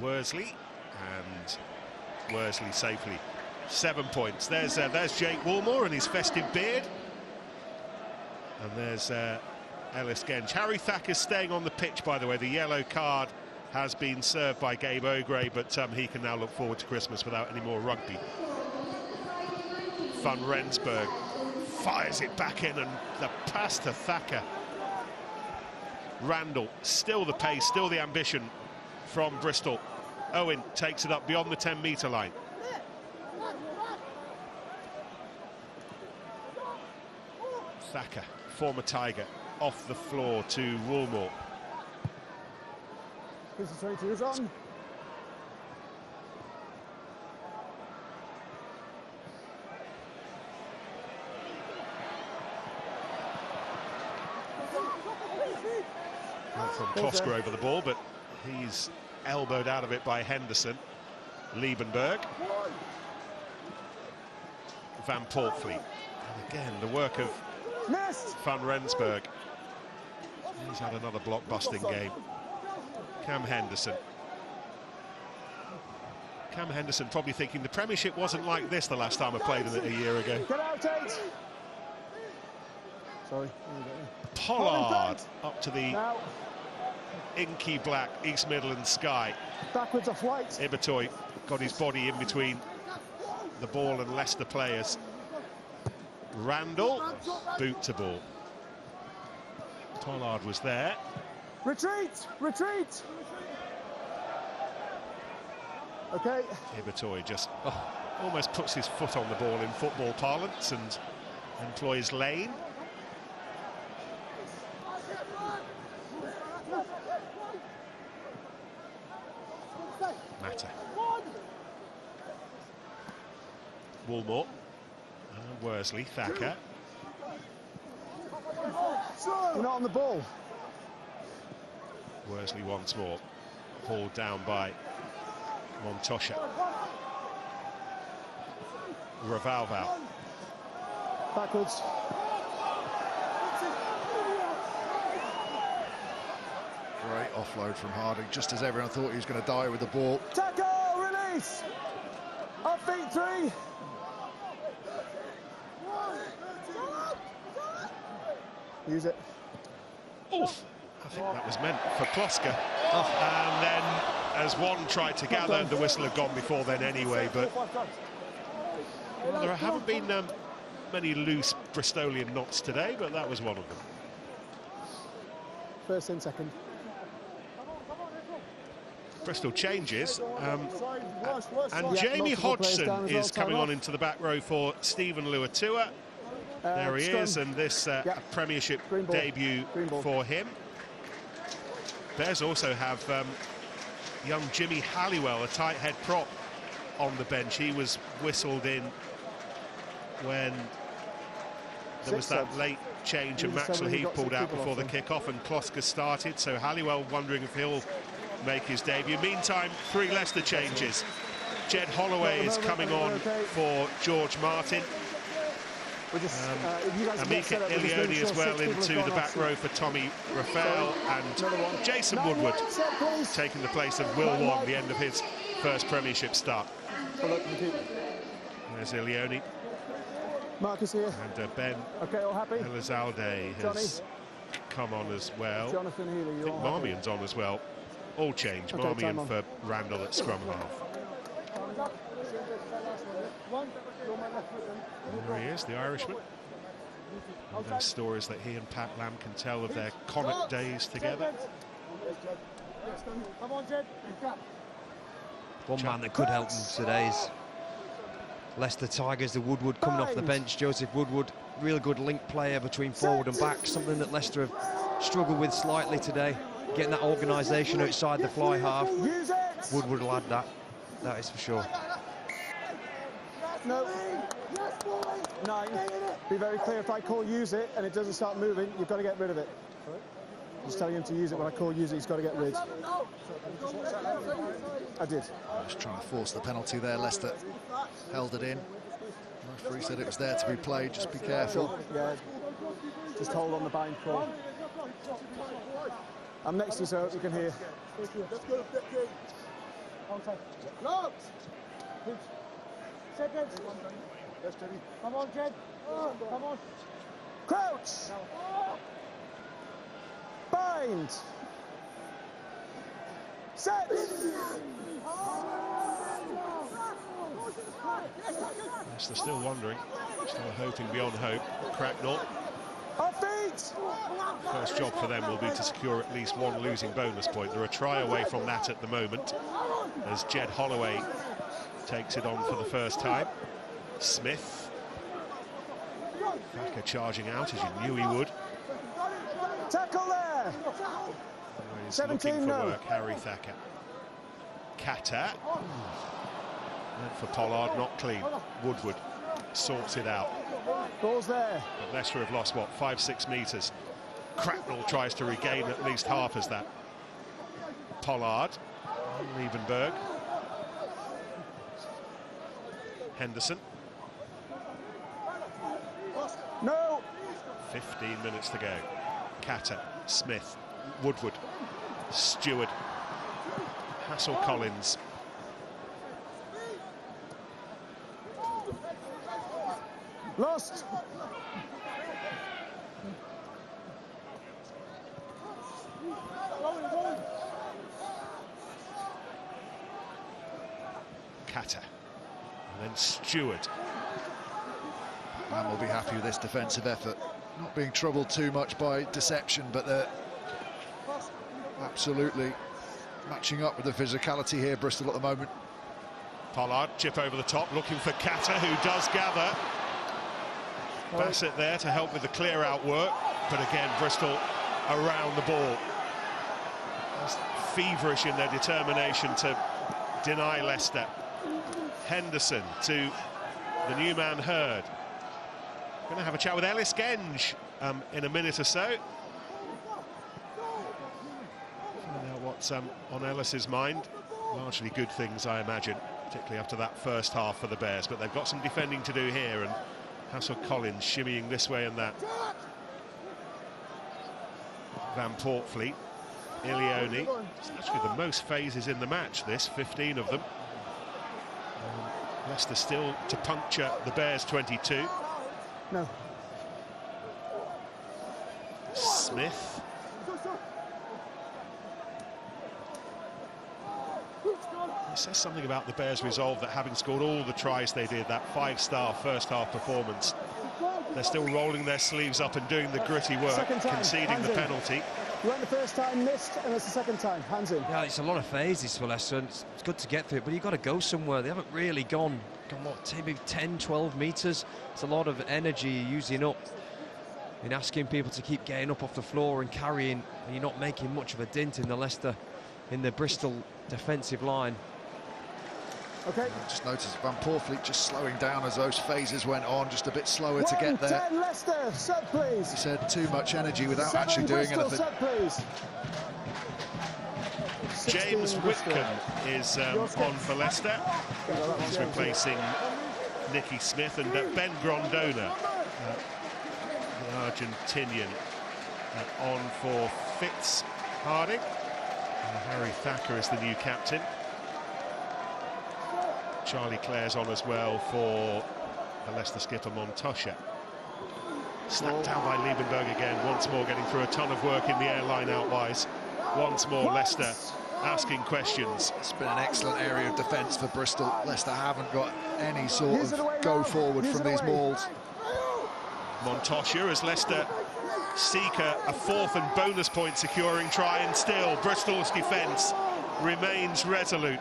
Worsley, and Worsley safely 7 points. There's Jake Woolmore and his festive beard, and there's Ellis Genge. Harry Thacker's staying on the pitch, by the way. The yellow card has been served by Gabe O'Gray, but he can now look forward to Christmas without any more rugby. Van Rensburg fires it back in, and the pass to Thacker. Randall, still the pace, still the ambition from Bristol. Owen takes it up beyond the 10-metre line. Thacker, former Tiger, off the floor to Woolmore. Is on. From Klosker over the ball, but he's elbowed out of it by Henderson. Liebenberg. Van Portfleet. And again, the work of Van Rensburg. He's had another block-busting game. Cam Henderson. Cam Henderson probably thinking the Premiership wasn't like this the last time I played in it a year ago. Get out, Tate. Sorry. Pollard up to the inky black East Midlands sky. Backwards off white. Ibitoy got his body in between the ball and Leicester players. Randall, boot to ball. Pollard was there. Retreat! Okay. Ibitoy just almost puts his foot on the ball in football parlance and employs lane. Matter. Woolmore. Worsley, Thacker. You're not on the ball. Worsley once more. Hauled down by Montosha. Ravalval. Backwards. Great offload from Harding, just as everyone thought he was going to die with the ball. Tackle, release. Up feet 3. Use it. Oof. I think that was meant for Kloska. And then, as one tried to gather, the whistle had gone before then anyway. But well, there haven't been many loose Bristolian knots today, but that was one of them. First in, second. Bristol changes, and Jamie Hodgson is coming on into the back row for Stephen Luatua. There he is, and this Premiership debut for him. Bears also have young Jimmy Halliwell, a tight head prop, on the bench. He was whistled in when there was that late change and Maxwell Heath pulled out before the kick-off and Kloska started, so Halliwell wondering if he'll make his debut. Meantime, 3 Leicester changes. Jed Holloway is coming on for George Martin. Amika Ilioni as well into the back row for Tommy Raphael, and Jason Woodward taking the place of Will Wong, the end of his first Premiership start. There's Ilioni. Marcus here. And Ben Elizalde has come on as well. Jonathan Healy, I think Marmion's on as well. All change. Marmion for Randall at scrum half. There he is, the Irishman. And those stories that he and Pat Lamb can tell of their Connacht days together. One man that could help them today is Leicester Tigers, the Woodward coming off the bench. Joseph Woodward, real good link player between forward and back, something that Leicester have struggled with slightly today. Getting that organisation outside the fly half. Woodward will add that is for sure. No. 9. Be very clear, if I call use it and it doesn't start moving, you've got to get rid of it. I'm just telling him to use it. When I call use it, he's got to get rid. I did. Just trying to force the penalty there. Leicester held it in. The referee said it was there to be played. Just be careful. Sure. Yeah. Just hold on the bind call. I'm next to you, so you can hear. Come on, Jed. Come on. Crouch. Bind. Set. Yes, they're still wondering, still hoping beyond hope. Cracknell. Off feet. First job for them will be to secure at least 1 losing bonus point. They're a try away from that at the moment, as Jed Holloway takes it on for the first time. Smith. Thacker charging out, as you knew he would. Tackle there. He's 17 looking for no. work, Harry Thacker. Kata. And for Pollard, not clean. Woodward sorts it out. Ball's there. But Leicester have lost, what, 5-6 metres. Cracknell tries to regain at least half as that. Pollard. Liebenberg. Henderson. No. 15 minutes to go. Kata, Smith, Woodward, Stewart, Hassel-Collins. Lost. Kata. And then Stewart. Man will be happy with this defensive effort. Not being troubled too much by deception, but they're absolutely matching up with the physicality here, Bristol, at the moment. Pollard, chip over the top, looking for Kata, who does gather. Bassett there to help with the clear-out work, but again, Bristol around the ball. Just feverish in their determination to deny Leicester. Henderson to the new man Hurd. Going to have a chat with Ellis Genge in a minute or so. Find out what's on Ellis's mind. Largely good things, I imagine, particularly after that first half for the Bears, but they've got some defending to do here, and Hassel-Collins shimmying this way and that. Van Portfleet, Ilioni. It's actually the most phases in the match, this, 15 of them. Leicester still to puncture the Bears' 22. No. Smith. It says something about the Bears' resolve that having scored all the tries they did, that 5-star first half performance, they're still rolling their sleeves up and doing the gritty work, conceding the penalty. You went the first time, missed, and it's the second time. Hands in. Yeah, it's a lot of phases for Leicester, and it's good to get through it, but you've got to go somewhere. They haven't really gone what, maybe 10, 12 metres. It's a lot of energy you're using up in asking people to keep getting up off the floor and carrying, and you're not making much of a dent in the Bristol defensive line. Okay. I just noticed Van Portfleet just slowing down as those phases went on, just a bit slower to get there. 10 Leicester, set please. He said too much energy without actually doing Bristol, anything. Set please. James Whitcomb is on for Leicester. He's replacing Nicky Smith, and Ben Grondona, the Argentinian, on for Fitz Harding. Harry Thacker is the new captain. Charlie Clare's on as well for the Leicester skipper Montoya. Snapped down by Liebenberg again, once more getting through a ton of work in the air line outwise. Once more Leicester asking questions. It's been an excellent area of defence for Bristol. Leicester haven't got any sort of go forward from these mauls. Montoya as Leicester seek a fourth and bonus point securing try, and still Bristol's defence remains resolute.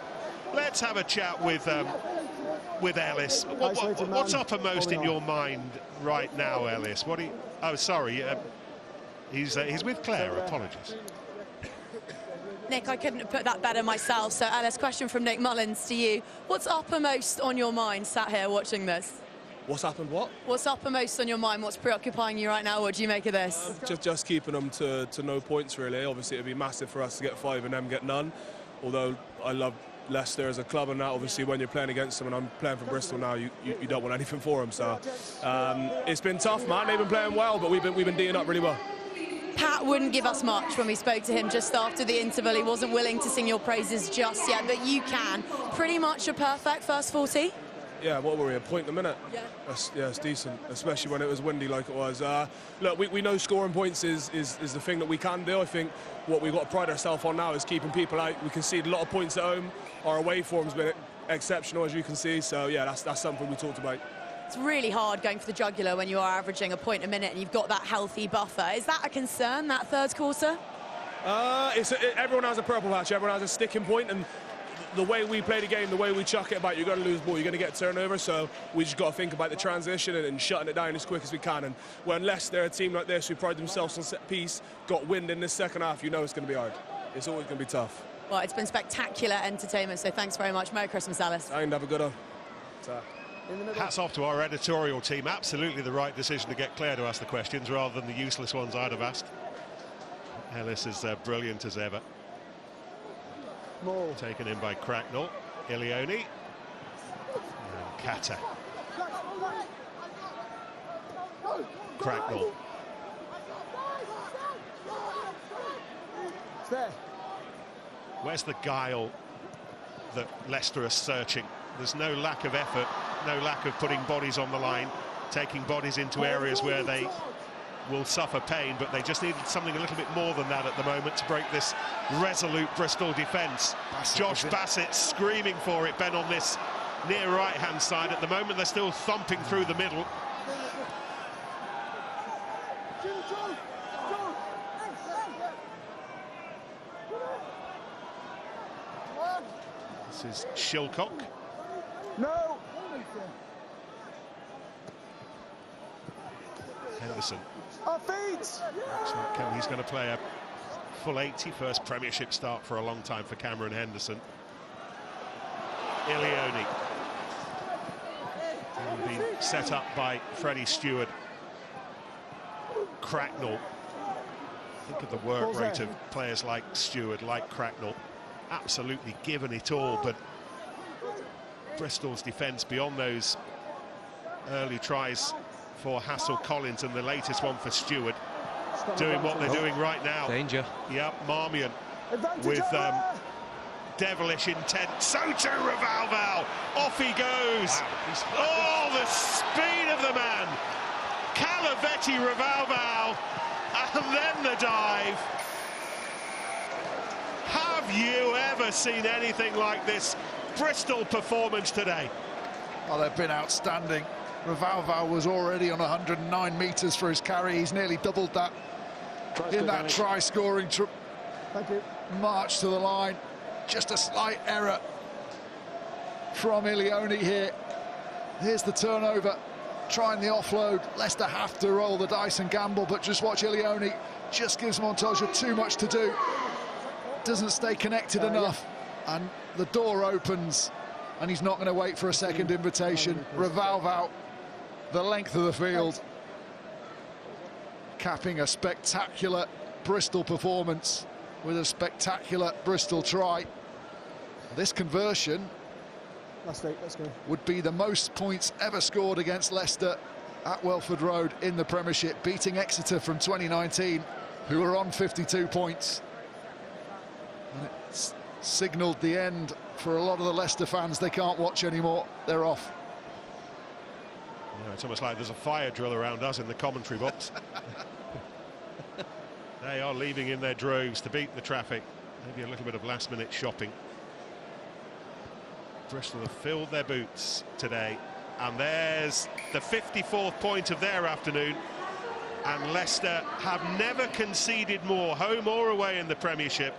Let's have a chat with Ellis. What's uppermost in your mind right now, Ellis? Oh, sorry, he's with Claire. Apologies. Nick, I couldn't have put that better myself. So, Ellis, question from Nick Mullins to you. What's uppermost on your mind, sat here watching this? What's happened? What? What's uppermost on your mind? What's preoccupying you right now? What do you make of this? Just keeping them to no points, really. Obviously, it'd be massive for us to get 5 and them get none. Although I love Leicester as a club, and that obviously when you're playing against them, and I'm playing for Bristol now, you don't want anything for them. So it's been tough, man. They've been playing well, but we've been D'ing up really well. Pat wouldn't give us much when we spoke to him just after the interval. He wasn't willing to sing your praises just yet, but you can. Pretty much a perfect first 40. Yeah, what were we, a point a minute? Yeah. It's decent, especially when it was windy like it was. Look, we know scoring points is the thing that we can do. I think what we've got to pride ourselves on now is keeping people out. We concede a lot of points at home. Our away form's been exceptional, as you can see. So, yeah, that's something we talked about. It's really hard going for the jugular when you are averaging a point a minute and you've got that healthy buffer. Is that a concern, that third quarter? Everyone has a purple patch. Everyone has a sticking point, and the way we play the game, the way we chuck it about, you're going to lose ball, you're going to get turnover, so we just got to think about the transition and shutting it down as quick as we can. And when Leicester, a team like this who pride themselves on set piece, got wind in this second half, you know it's going to be hard. It's always going to be tough. Well, it's been spectacular entertainment, so thanks very much. Merry Christmas, Alice. And have a good one. Hats off to our editorial team. Absolutely the right decision to get Claire to ask the questions rather than the useless ones I'd have asked. Ellis is brilliant as ever. Taken in by Cracknell, Ilioni, and Kata. Cracknell. Where's the guile that Leicester are searching? There's no lack of effort, no lack of putting bodies on the line, taking bodies into areas where they will suffer pain, but they just needed something a little bit more than that at the moment to break this resolute Bristol defence. Josh Bassett screaming for it, Ben, on this near right-hand side. At the moment, they're still thumping through the middle. This is Shilcock. No! Henderson. Our feet! Looks like he's going to play a full 80, first Premiership start for a long time for Cameron Henderson. Ilioni. Been set up by Freddie Stewart. Cracknell. Think of the work rate of players like Stewart, like Cracknell. Absolutely given it all, but Bristol's defence beyond those early tries for Hassel-Collins and the latest one for Stewart, doing what they're doing right now. Danger. Yep, Marmion with devilish intent. So too Ravalval. Off he goes. Wow. Oh, the speed of the man. Calavetti Ravalval. And then the dive. Have you ever seen anything like this Bristol performance today? Oh, they've been outstanding. Ravalval was already on 109 metres for his carry. He's nearly doubled that in that try-scoring march to the line. Just a slight error from Ilioni here. Here's the turnover, trying the offload. Leicester have to roll the dice and gamble, but just watch Ilioni. Just gives Montoya too much to do. Doesn't stay connected enough, and the door opens, and he's not going to wait for a second invitation. Ravalval, the length of the field, capping a spectacular Bristol performance with a spectacular Bristol try. This conversion would be the most points ever scored against Leicester at Welford Road in the Premiership, beating Exeter from 2019, who were on 52 points. And it's signalled the end for a lot of the Leicester fans. They can't watch anymore. They're off. Yeah, it's almost like there's a fire drill around us in the commentary box. They are leaving in their droves to beat the traffic. Maybe a little bit of last-minute shopping. Bristol have filled their boots today, and there's the 54th point of their afternoon. And Leicester have never conceded more, home or away, in the Premiership.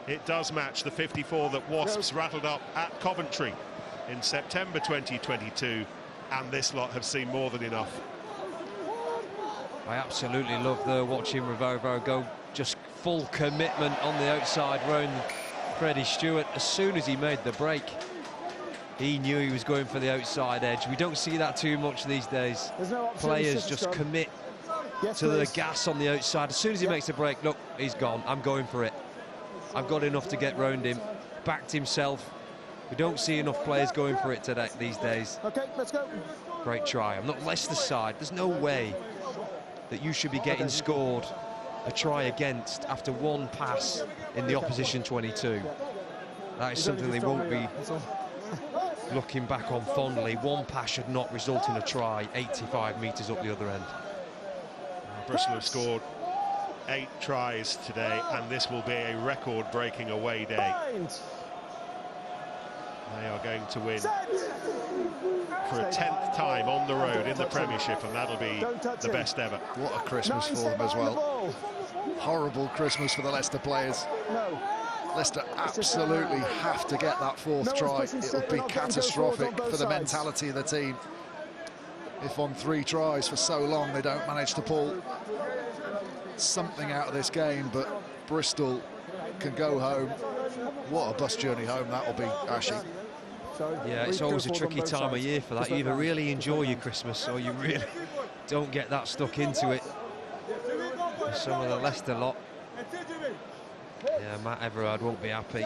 It does match the 54 that Wasps rattled up at Coventry in September 2022, and this lot have seen more than enough. I absolutely love watching Ravalval go, just full commitment on the outside round Freddie Stewart. As soon as he made the break, he knew he was going for the outside edge. We don't see that too much these days. Players just commit to the gas on the outside. As soon as he makes the break, look, he's gone. I'm going for it. I've got enough to get round him. Backed himself. We don't see enough players going for it today these days. Okay, let's go. Great try. I'm not Leicester side. There's no way that you should be getting scored a try against after one pass in the opposition 22. That is something they won't be looking back on fondly. One pass should not result in a try 85 metres up the other end. Bristol have scored 8 tries today, and this will be a record-breaking away day. They are going to win for a 10th time on the road in the Premiership, and that'll be the best ever. What a Christmas for them as well. Horrible Christmas for the Leicester players. Leicester absolutely have to get that 4th try. It'll be catastrophic for the mentality of the team if on 3 tries for so long they don't manage to pull something out of this game. But Bristol can go home. What a bus journey home that will be, Ashley. Yeah, it's always a tricky time of year for that. You either really enjoy your Christmas or you really don't get that stuck into it. Some of the Leicester lot. Yeah, Matt Everard won't be happy.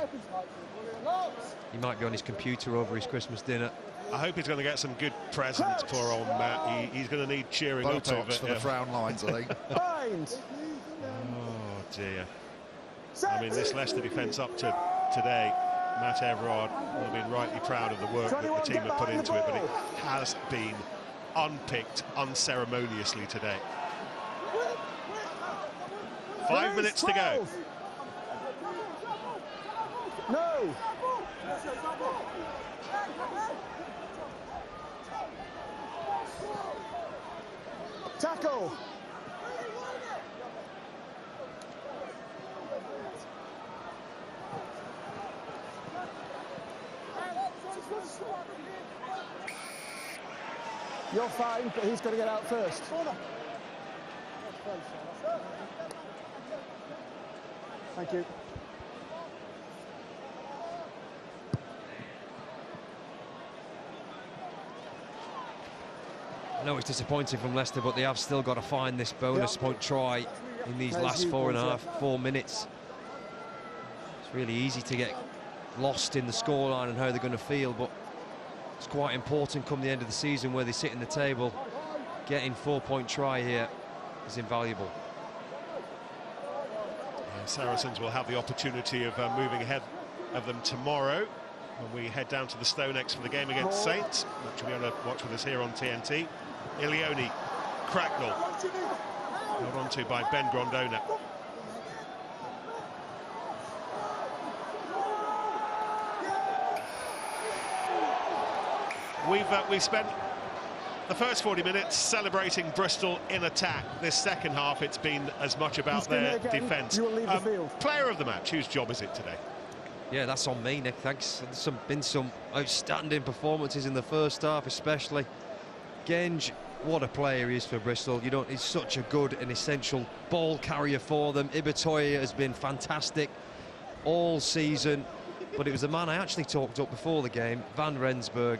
He might be on his computer over his Christmas dinner. I hope he's going to get some good presents, poor old Matt. He's going to need cheering Botox up over for the frown lines, I think. Oh, dear. I mean, this Leicester defence up to today, Matt Everard will have been rightly proud of the work that the team have put into it, but it has been unpicked unceremoniously today. 5 minutes to go. No. Tackle. You're fine, but he's got to get out first. Thank you. I know it's disappointing from Leicester, but they have still got to find this bonus point try in these last 4 minutes. It's really easy to get lost in the scoreline and how they're going to feel, but it's quite important come the end of the season where they sit in the table. Getting 4-point try here is invaluable. Yeah, Saracens will have the opportunity of moving ahead of them tomorrow when we head down to the Stonex for the game against Saints, which you'll be able to watch with us here on TNT. Ilioni, Cracknell, held on to by Ben Grondona. We've spent the first 40 minutes celebrating Bristol in attack. This second half, it's been as much about their defence. Player of the match, whose job is it today? Yeah, that's on me, Nick, thanks. There's been some outstanding performances in the first half, especially. Genge, what a player he is for Bristol. You know, he's such a good and essential ball carrier for them. Ibitoye has been fantastic all season, but it was the man I actually talked up before the game, Van Rensburg.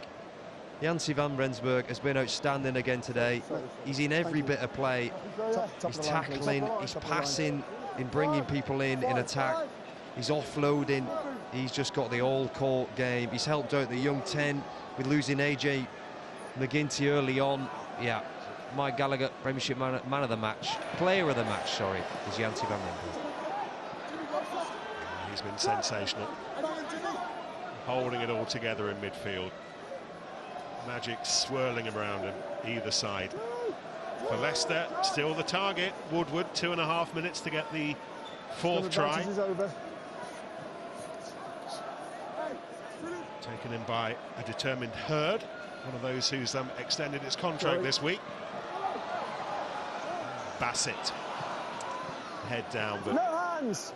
Janci Van Rensburg has been outstanding again today. He's in every bit of play. He's tackling, he's passing, in bringing people in attack. He's offloading. He's just got the all-court game. He's helped out the young 10 with losing AJ McGinty early on. Yeah, my Gallagher Premiership man of the match, player of the match, sorry, is Janci Van Rensburg. He's been sensational, holding it all together in midfield. Magic swirling around him, either side. For Leicester, still the target. Woodward, 2.5 minutes to get the fourth try. Taken in by a determined Hurd, one of those who's extended his contract this week. Bassett, head down, but no hands.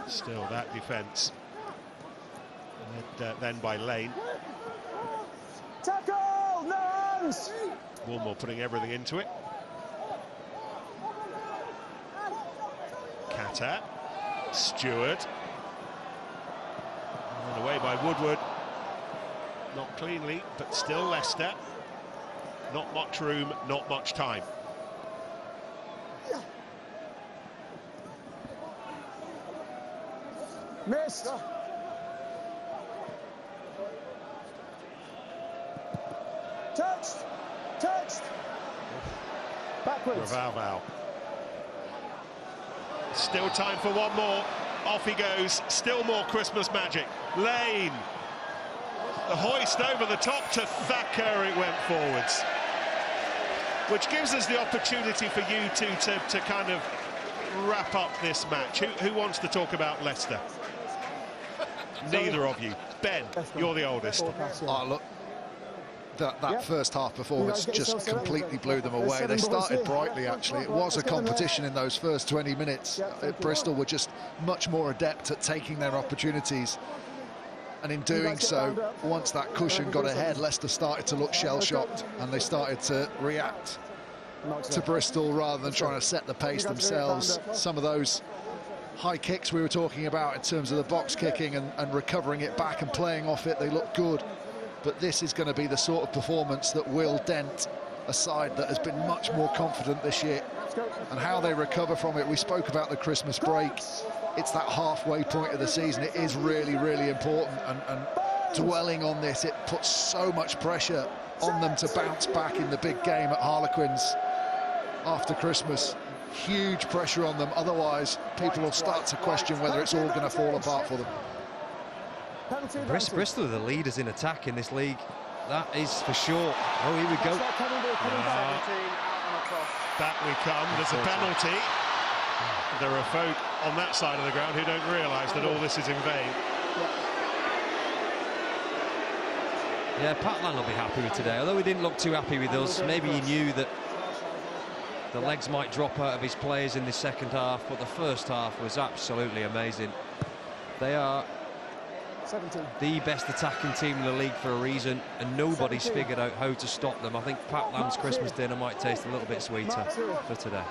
Still that defence. Then by Lane. Tackle! No hands! Woolmore putting everything into it. Kata, Stewart. Run away by Woodward. Not cleanly, but still Leicester. Not much room, not much time. Missed. Touched. Backwards. Raval. Still time for one more. Off he goes. Still more Christmas magic. Lane. The hoist over the top to Thacker. It went forwards. Which gives us the opportunity for you two to kind of wrap up this match. Who wants to talk about Leicester? Neither of you. Ben, you're the oldest. Oh, look. That first half performance just completely blew them away. They started brightly, actually. It was a competition in those first 20 minutes. Bristol were just much more adept at taking their opportunities. And in doing so, once that cushion got ahead, Leicester started to look shell-shocked and they started to react to Bristol rather than trying to set the pace themselves. Some of those high kicks we were talking about in terms of the box kicking and recovering it back and playing off it, they look good. But this is going to be the sort of performance that will dent a side that has been much more confident this year. And how they recover from it, we spoke about the Christmas break. It's that halfway point of the season. It is really, really important. And dwelling on this, it puts so much pressure on them to bounce back in the big game at Harlequins after Christmas. Huge pressure on them. Otherwise, people will start to question whether it's all going to fall apart for them. Bristol are the leaders in attack in this league. That is for sure. Oh, here we go. Back we come. There's a penalty. There are folk on that side of the ground who don't realise that all this is in vain. Yeah, Pat Lang will be happy with today. Although he didn't look too happy with us, maybe he knew that the legs might drop out of his players in the second half, but the first half was absolutely amazing. They are the best attacking team in the league for a reason, and nobody's figured out how to stop them. I think Pat Lamb's Christmas dinner might taste a little bit sweeter for today.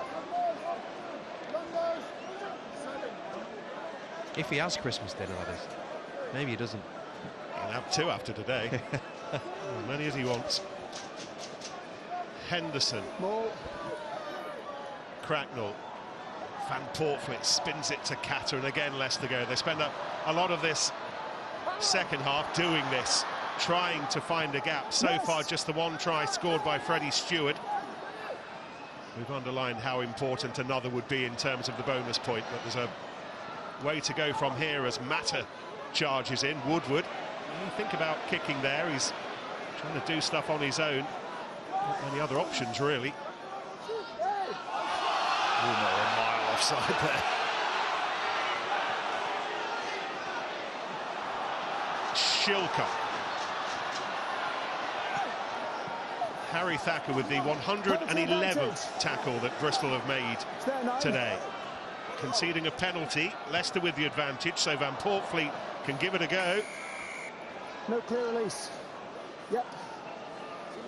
If he has Christmas dinner, that is. Maybe he doesn't. He'll have 2 after today. As many as he wants. Henderson. Cracknell. Van Poortvliet spins it to Catter, and again Leicester go. They spend a lot of this second half doing this, trying to find a gap. So far, just the 1 try scored by Freddie Stewart. We've underlined how important another would be in terms of the bonus point, but there's a way to go from here as Matter charges in. Woodward, when you think about kicking there, he's trying to do stuff on his own. Not many other options, really. Not a mile offside there. Shilka. Harry Thacker with the 111th tackle that Bristol have made today. Conceding a penalty, Leicester with the advantage, so Van Poortvliet can give it a go. No clear release. Yep.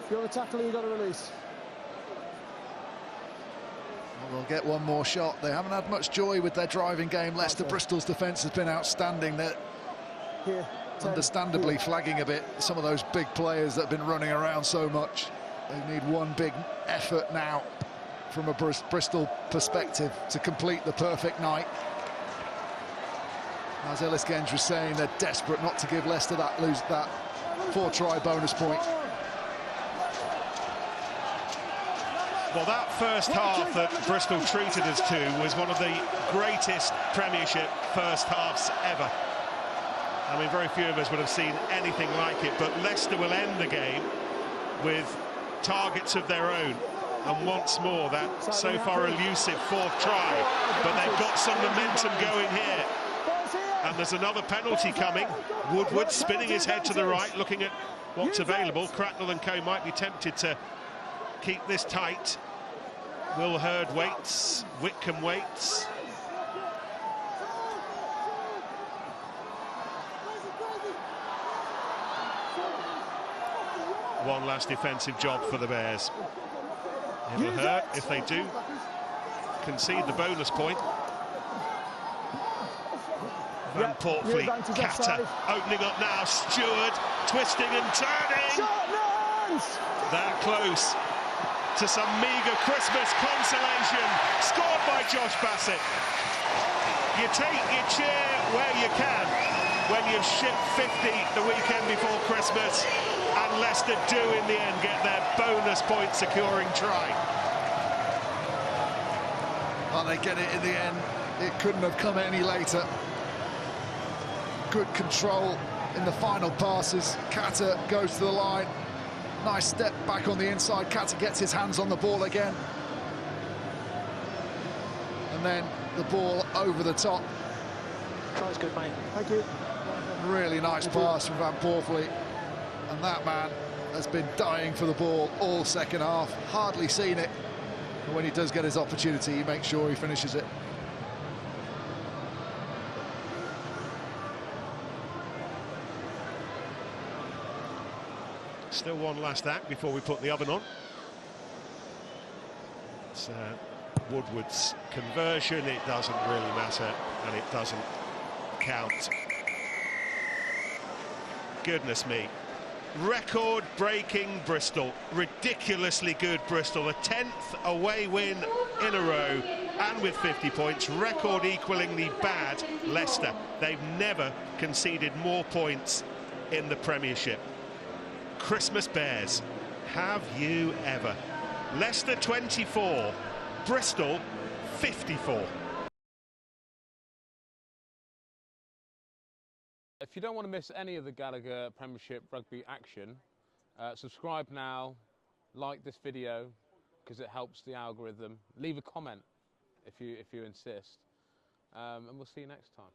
If you're a tackler, you've got to release. Well, they'll get one more shot. They haven't had much joy with their driving game. Leicester. Bristol's defence has been outstanding. They're understandably flagging a bit. Some of those big players that have been running around so much. They need one big effort now from a Bristol perspective to complete the perfect night. As Ellis Genge was saying, they're desperate not to give Leicester that 4-try bonus point. Well, that first half that Bristol treated us to was one of the greatest Premiership first halves ever. I mean, very few of us would have seen anything like it, but Leicester will end the game with targets of their own. And once more, that so far elusive 4th try. But they've got some momentum going here. And there's another penalty coming. Woodward spinning his head to the right, looking at what's available. Cracknell and co might be tempted to keep this tight. Will Hurd waits, Whitcomb waits. One last defensive job for the Bears. It'll hurt if they do concede the bonus point. Van Poortvliet, Catter opening up now. Stewart twisting and turning. That close to some meagre Christmas consolation. Scored by Josh Bassett. You take your cheer where you can when you've shipped 50 the weekend before Christmas, and Leicester do in the end get their bonus point securing try. Well, they get it in the end. It couldn't have come any later. Good control in the final passes. Catter goes to the line. Nice step back on the inside. Catter gets his hands on the ball again. And then the ball over the top. Try's good, mate. Thank you. Really nice pass from Van Poortvliet. And that man has been dying for the ball all second half. Hardly seen it. But when he does get his opportunity, he makes sure he finishes it. Still one last act before we put the oven on. It's Woodward's conversion. It doesn't really matter, and it doesn't count. Goodness me. Record-breaking Bristol. Ridiculously good Bristol. A 10th away win in a row, and with 50 points. Record-equallingly bad Leicester. They've never conceded more points in the Premiership. Christmas Bears, have you ever? Leicester 24, Bristol 54. If you don't want to miss any of the Gallagher Premiership Rugby action, subscribe now, like this video because it helps the algorithm. Leave a comment if you insist, and we'll see you next time.